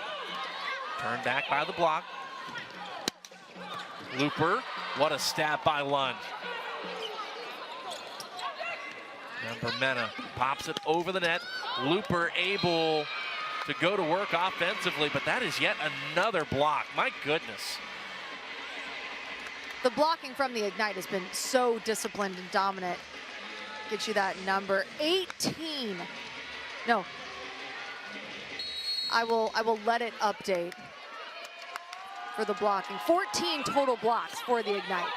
turned back by the block. Looper, what a stab by Lund. Remember, Mena pops it over the net. Looper able to go to work offensively, but that is yet another block. My goodness. The blocking from the Ignite has been so disciplined and dominant. Get you that number 18. No. I will let it update for the blocking. 14 total blocks for the Ignite.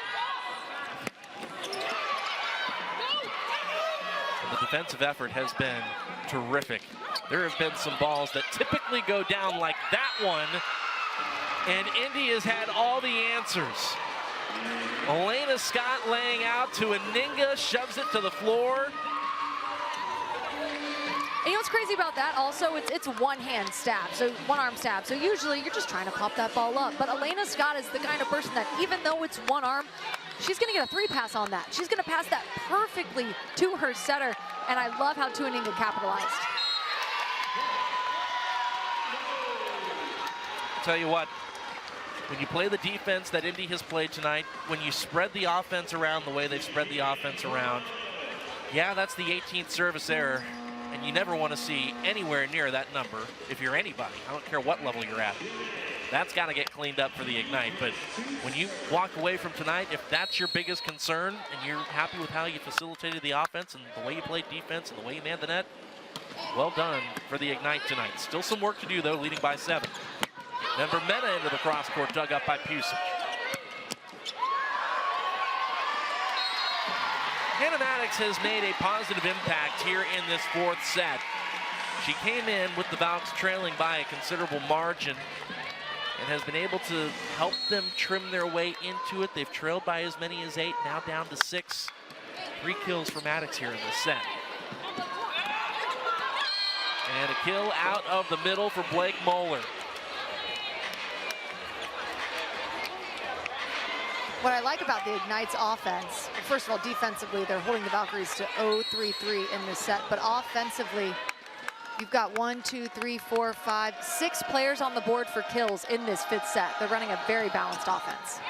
The defensive effort has been terrific. There have been some balls that typically go down like that one, and Indy has had all the answers. Elena Scott laying out to Aninga, shoves it to the floor. And you know what's crazy about that also? It's one hand stab, so one arm stab. So usually you're just trying to pop that ball up. But Elena Scott is the kind of person that even though it's one arm, she's gonna get a 3-pass on that. She's gonna pass that perfectly to her setter. And I love how Tuaninga capitalized. I'll tell you what, when you play the defense that Indy has played tonight, when you spread the offense around the way they've spread the offense around, yeah, that's the 18th service error. And you never want to see anywhere near that number if you're anybody. I don't care what level you're at. That's got to get cleaned up for the Ignite. But when you walk away from tonight, if that's your biggest concern and you're happy with how you facilitated the offense and the way you played defense and the way you manned the net, well done for the Ignite tonight. Still some work to do, though, leading by 7. Member Mena into the cross-court, dug up by Pusic. Hannah Maddox has made a positive impact here in this 4th set. She came in with the Valks trailing by a considerable margin and has been able to help them trim their way into it. They've trailed by as many as 8, now down to 6. 3 kills for Maddox here in this set. And a kill out of the middle for Blake Moeller. What I like about the Ignite's offense, first of all, defensively, they're holding the Valkyries to 0-3-3 in this set, but offensively, you've got 1, 2, 3, 4, 5, 6 players on the board for kills in this 5th set. They're running a very balanced offense.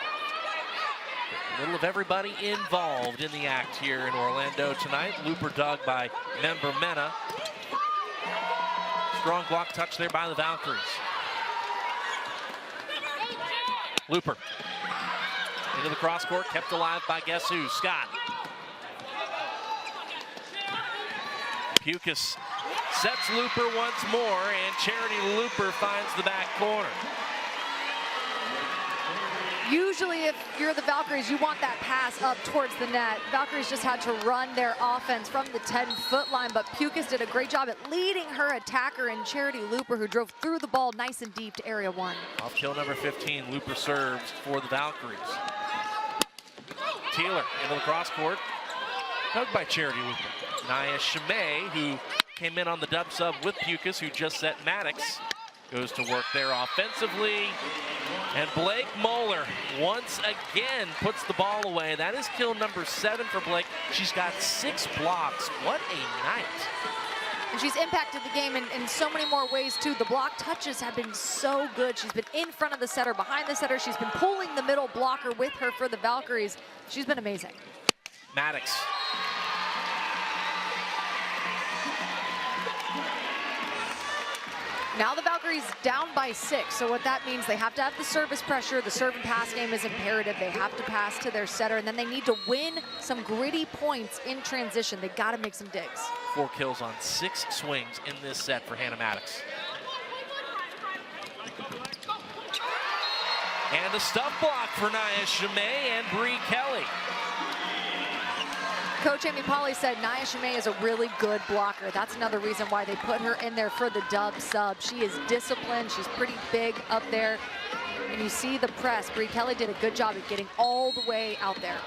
A little of everybody involved in the act here in Orlando tonight. Looper dug by Member Mena. Strong block touch there by the Valkyries. Looper. Into the cross court, kept alive by guess who? Scott. Pukas sets Looper once more, and Charity Looper finds the back corner. Usually if you're the Valkyries, you want that pass up towards the net. Valkyries just had to run their offense from the 10-foot line, but Pukas did a great job at leading her attacker and Charity Looper, who drove through the ball nice and deep to area 1. Off kill number 15, Looper serves for the Valkyries. Taylor into the cross court, dug by Charity Looper. Nia Chimay, who came in on the dub sub with Pukas, who just set Maddox, goes to work there offensively. And Blake Moeller once again puts the ball away. That is kill number 7 for Blake. She's got 6 blocks. What a night. And she's impacted the game in so many more ways, too. The block touches have been so good. She's been in front of the setter, behind the setter. She's been pulling the middle blocker with her for the Valkyries. She's been amazing. Maddox. Now the Valkyries down by 6, so what that means, they have to have the service pressure. The serve and pass game is imperative. They have to pass to their setter, and then they need to win some gritty points in transition. They got to make some digs. 4 kills on 6 swings in this set for Hannah Maddox. And a stuff block for Nia Chimay and Bree Kelly. Coach Amy Polly said Nia Chimay is a really good blocker. That's another reason why they put her in there for the dub sub. She is disciplined. She's pretty big up there. And you see the press. Bree Kelly did a good job at getting all the way out there.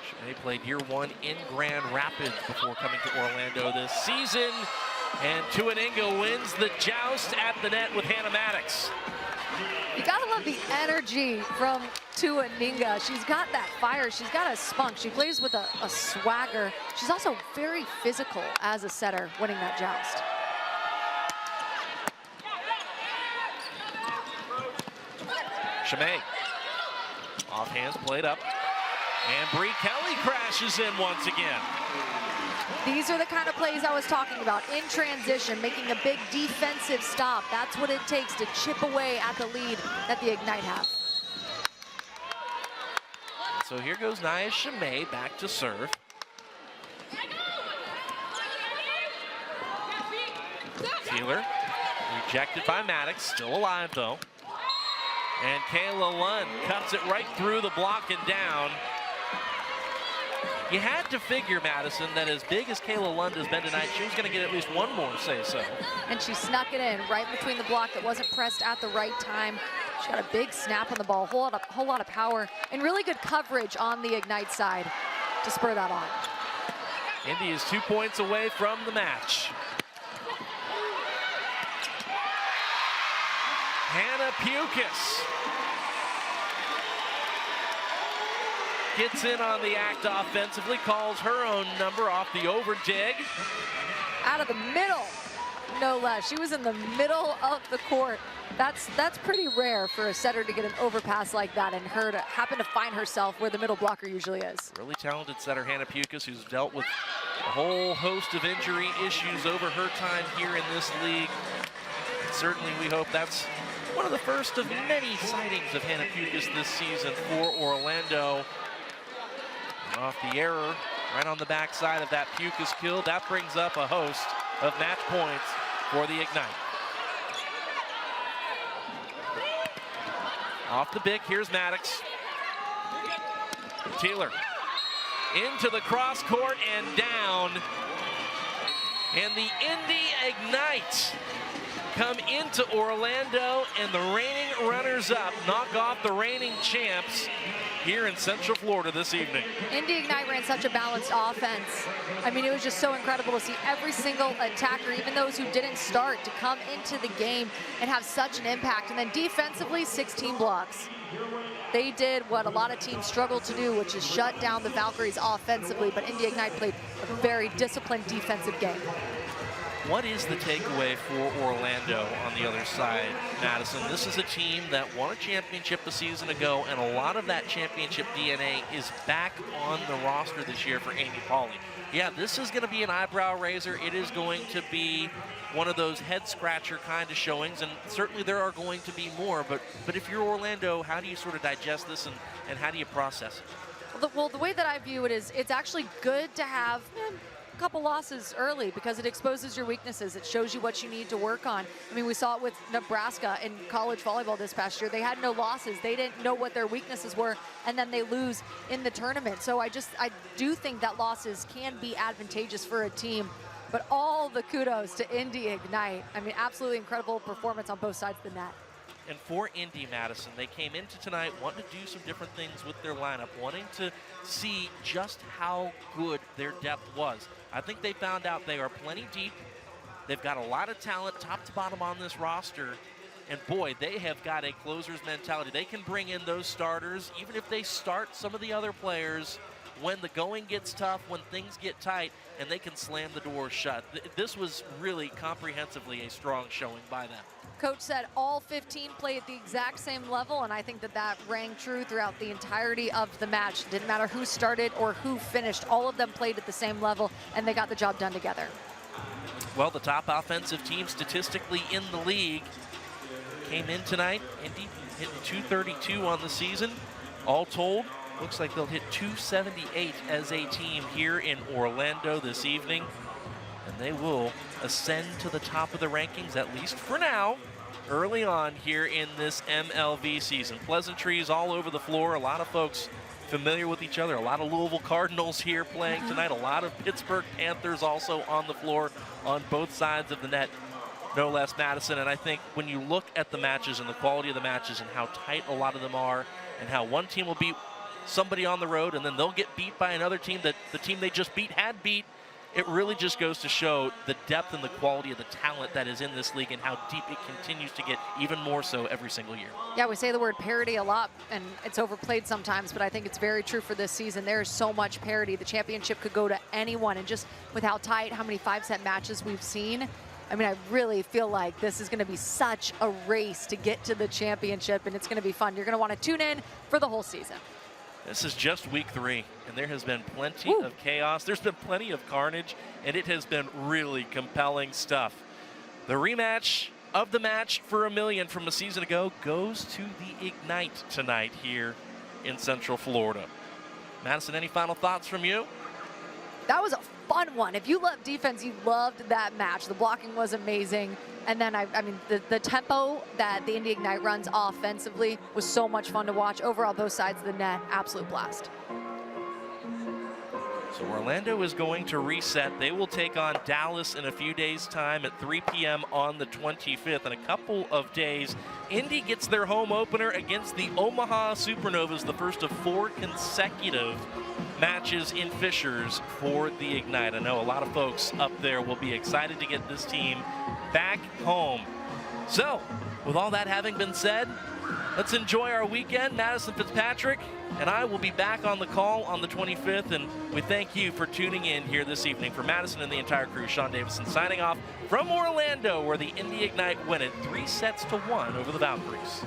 Chimay played year 1 in Grand Rapids before coming to Orlando this season. And Tuaninga wins the joust at the net with Hannah Maddox. You gotta love the energy from Tuaninga. She's got that fire, she's got a spunk. She plays with a swagger. She's also very physical as a setter, winning that joust. Chimay. Off hands, played up. And Bree Kelly crashes in once again. These are the kind of plays I was talking about. In transition, making a big defensive stop. That's what it takes to chip away at the lead that the Ignite have. So here goes Nia Chimay back to serve. Taylor rejected by Maddox, still alive though. And Kayla Lund cuts it right through the block and down. You had to figure, Madison, that as big as Kayla Lund has been tonight, she was going to get at least one more say-so. And she snuck it in right between the block that wasn't pressed at the right time. She got a big snap on the ball, whole lot of power, and really good coverage on the Ignite side to spur that on. Indy is 2 points away from the match. Hannah Pukas gets in on the act offensively, calls her own number off the over dig. Out of the middle, no less. She was in the middle of the court. That's pretty rare for a setter to get an overpass like that and her to happen to find herself where the middle blocker usually is. Really talented setter Hannah Pukas, who's dealt with a whole host of injury issues over her time here in this league. Certainly we hope that's one of the first of many sightings of Hannah Pukas this season for Orlando. Off the error, right on the backside of that Pukas kill, that brings up a host of match points for the Ignite. Off the bick, here's Maddox. Taylor into the cross court and down. And the Indy Ignite come into Orlando, and the reigning runners-up knock off the reigning champs here in Central Florida this evening. Indy Ignite ran such a balanced offense. I mean, it was just so incredible to see every single attacker, even those who didn't start, to come into the game and have such an impact. And then defensively, 16 blocks. They did what a lot of teams struggle to do, which is shut down the Valkyries offensively, but Indy Ignite played a very disciplined defensive game. What is the takeaway for Orlando on the other side, Madison? This is a team that won a championship a season ago, and a lot of that championship DNA is back on the roster this year for Amy Pauley. Yeah, this is going to be an eyebrow raiser. It is going to be one of those head-scratcher kind of showings, and certainly there are going to be more, but if you're Orlando, how do you sort of digest this, and how do you process it? Well, the way that I view it is it's actually good to have couple losses early because it exposes your weaknesses. It shows you what you need to work on. I mean, we saw it with Nebraska in college volleyball this past year. They had no losses. They didn't know what their weaknesses were, and then they lose in the tournament. So I do think that losses can be advantageous for a team. But all the kudos to Indy Ignite. I mean, absolutely incredible performance on both sides of the net. And for Indy, Madison, they came into tonight wanting to do some different things with their lineup, wanting to see just how good their depth was. I think they found out they are plenty deep. They've got a lot of talent top to bottom on this roster. And boy, they have got a closer's mentality. They can bring in those starters, even if they start some of the other players when the going gets tough, when things get tight, and they can slam the doors shut. This was really comprehensively a strong showing by them. Coach said all 15 played at the exact same level, and I think that rang true throughout the entirety of the match. Didn't matter who started or who finished. All of them played at the same level, and they got the job done together. Well, the top offensive team statistically in the league came in tonight. Indy hitting 232 on the season. All told, looks like they'll hit 278 as a team here in Orlando this evening. And they will ascend to the top of the rankings, at least for now, early on here in this MLV season. Pleasantries all over the floor. A lot of folks familiar with each other. A lot of Louisville Cardinals here playing tonight. A lot of Pittsburgh Panthers also on the floor on both sides of the net, no less, Madison. And I think when you look at the matches and the quality of the matches and how tight a lot of them are, and how one team will beat somebody on the road and then they'll get beat by another team that the team they just beat had beat, it really just goes to show the depth and the quality of the talent that is in this league and how deep it continues to get, even more so every single year. Yeah, we say the word parity a lot, and it's overplayed sometimes, but I think it's very true for this season. There is so much parity. The championship could go to anyone, and just with how tight, how many 5-set matches we've seen, I mean, I really feel like this is going to be such a race to get to the championship, and it's going to be fun. You're going to want to tune in for the whole season. This is just week 3, and there has been plenty of chaos. There's been plenty of carnage, and it has been really compelling stuff. The rematch of the match for $1 million from a season ago goes to the Ignite tonight here in Central Florida. Madison, any final thoughts from you? That was a fun one. If you love defense, you loved that match. The blocking was amazing. And then, I mean, the tempo that the Indy Ignite runs offensively was so much fun to watch. Overall, both sides of the net, absolute blast. So Orlando is going to reset. They will take on Dallas in a few days' time at 3 p.m. on the 25th. In a couple of days, Indy gets their home opener against the Omaha Supernovas, the first of 4 consecutive matches in Fishers for the Ignite. I know a lot of folks up there will be excited to get this team back home. So, with all that having been said, let's enjoy our weekend. Madison Fitzpatrick and I will be back on the call on the 25th, and we thank you for tuning in here this evening. For Madison and the entire crew, Sean Davison signing off from Orlando, where the Indy Ignite win it 3-1 over the Valkyries.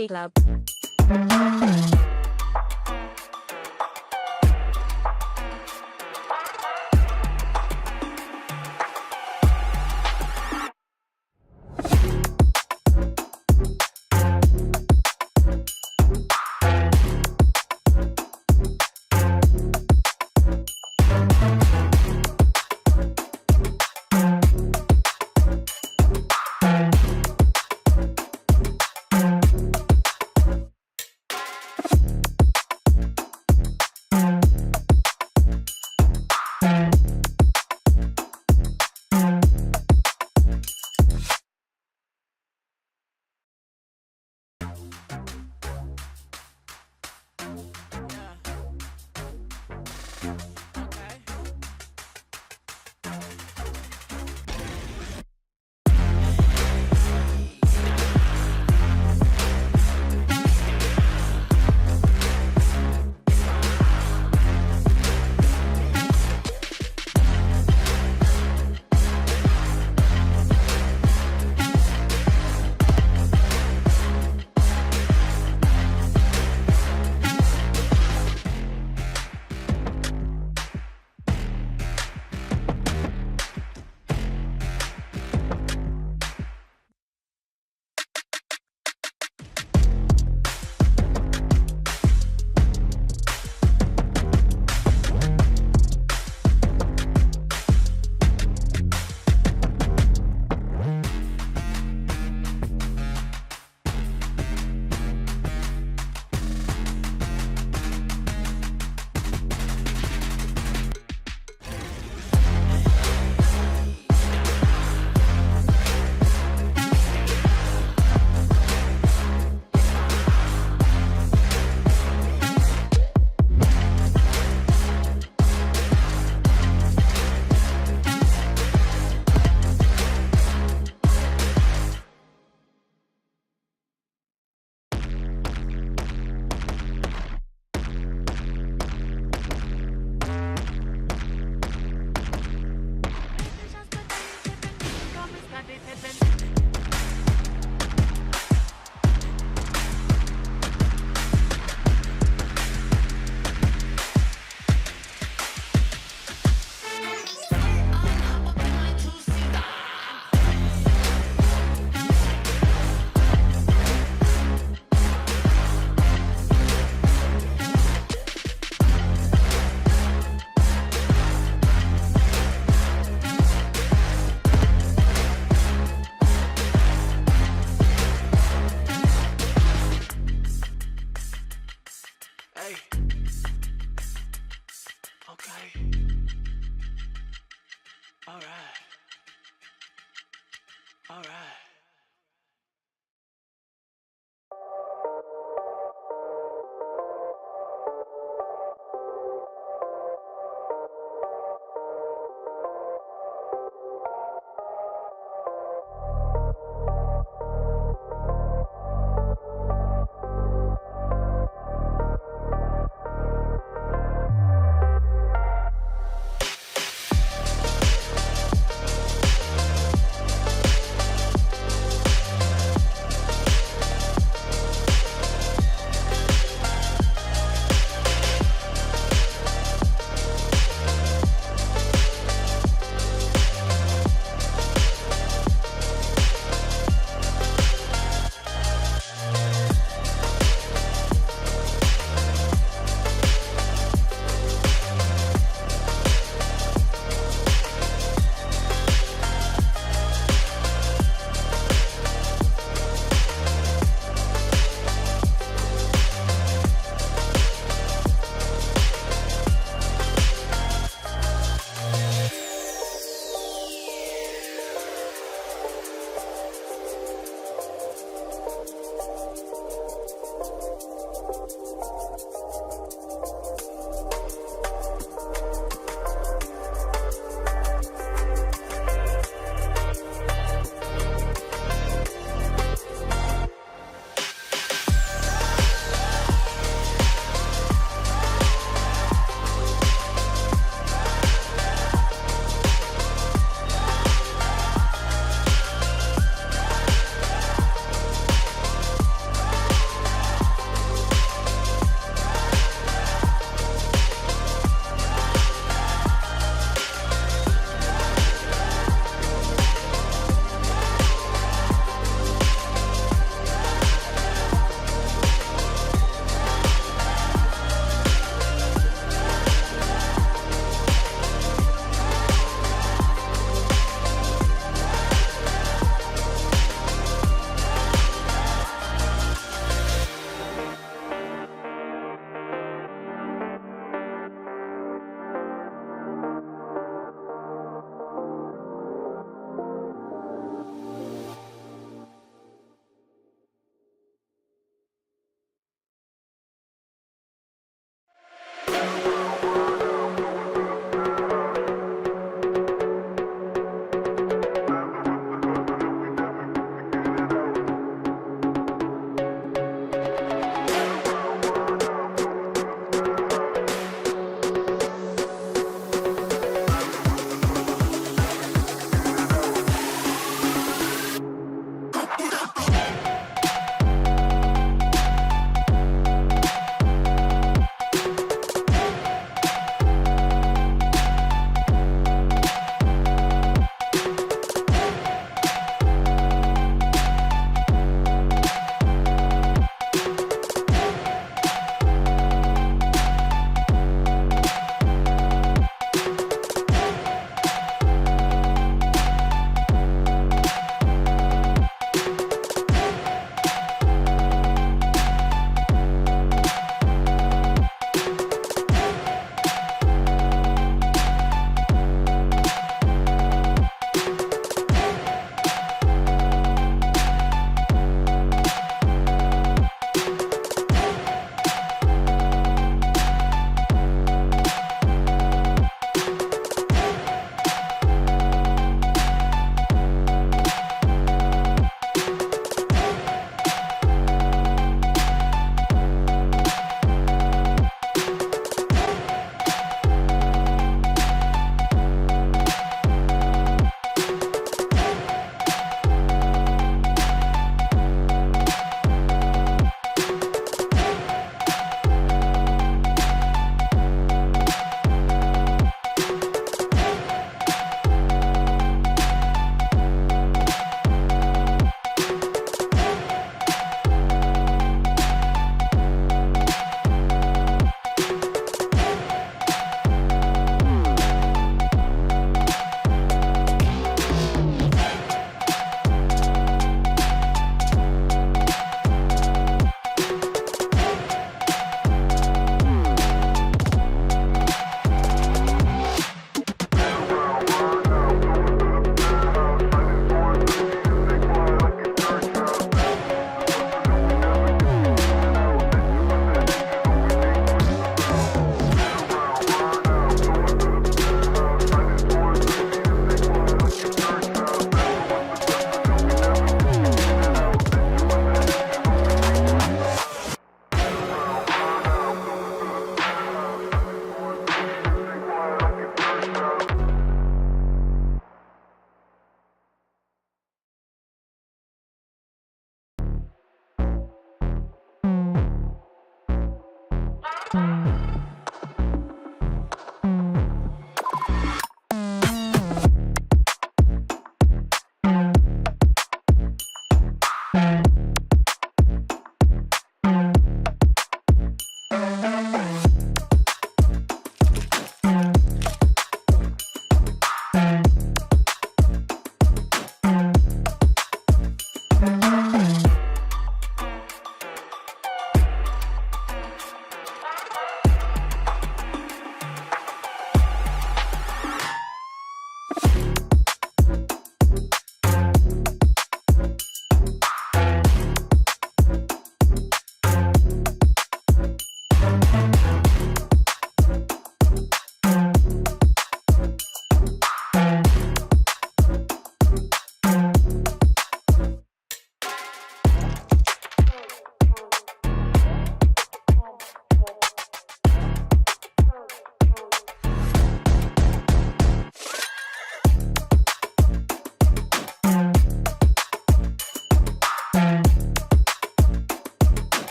Pony Club.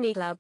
Pony Club.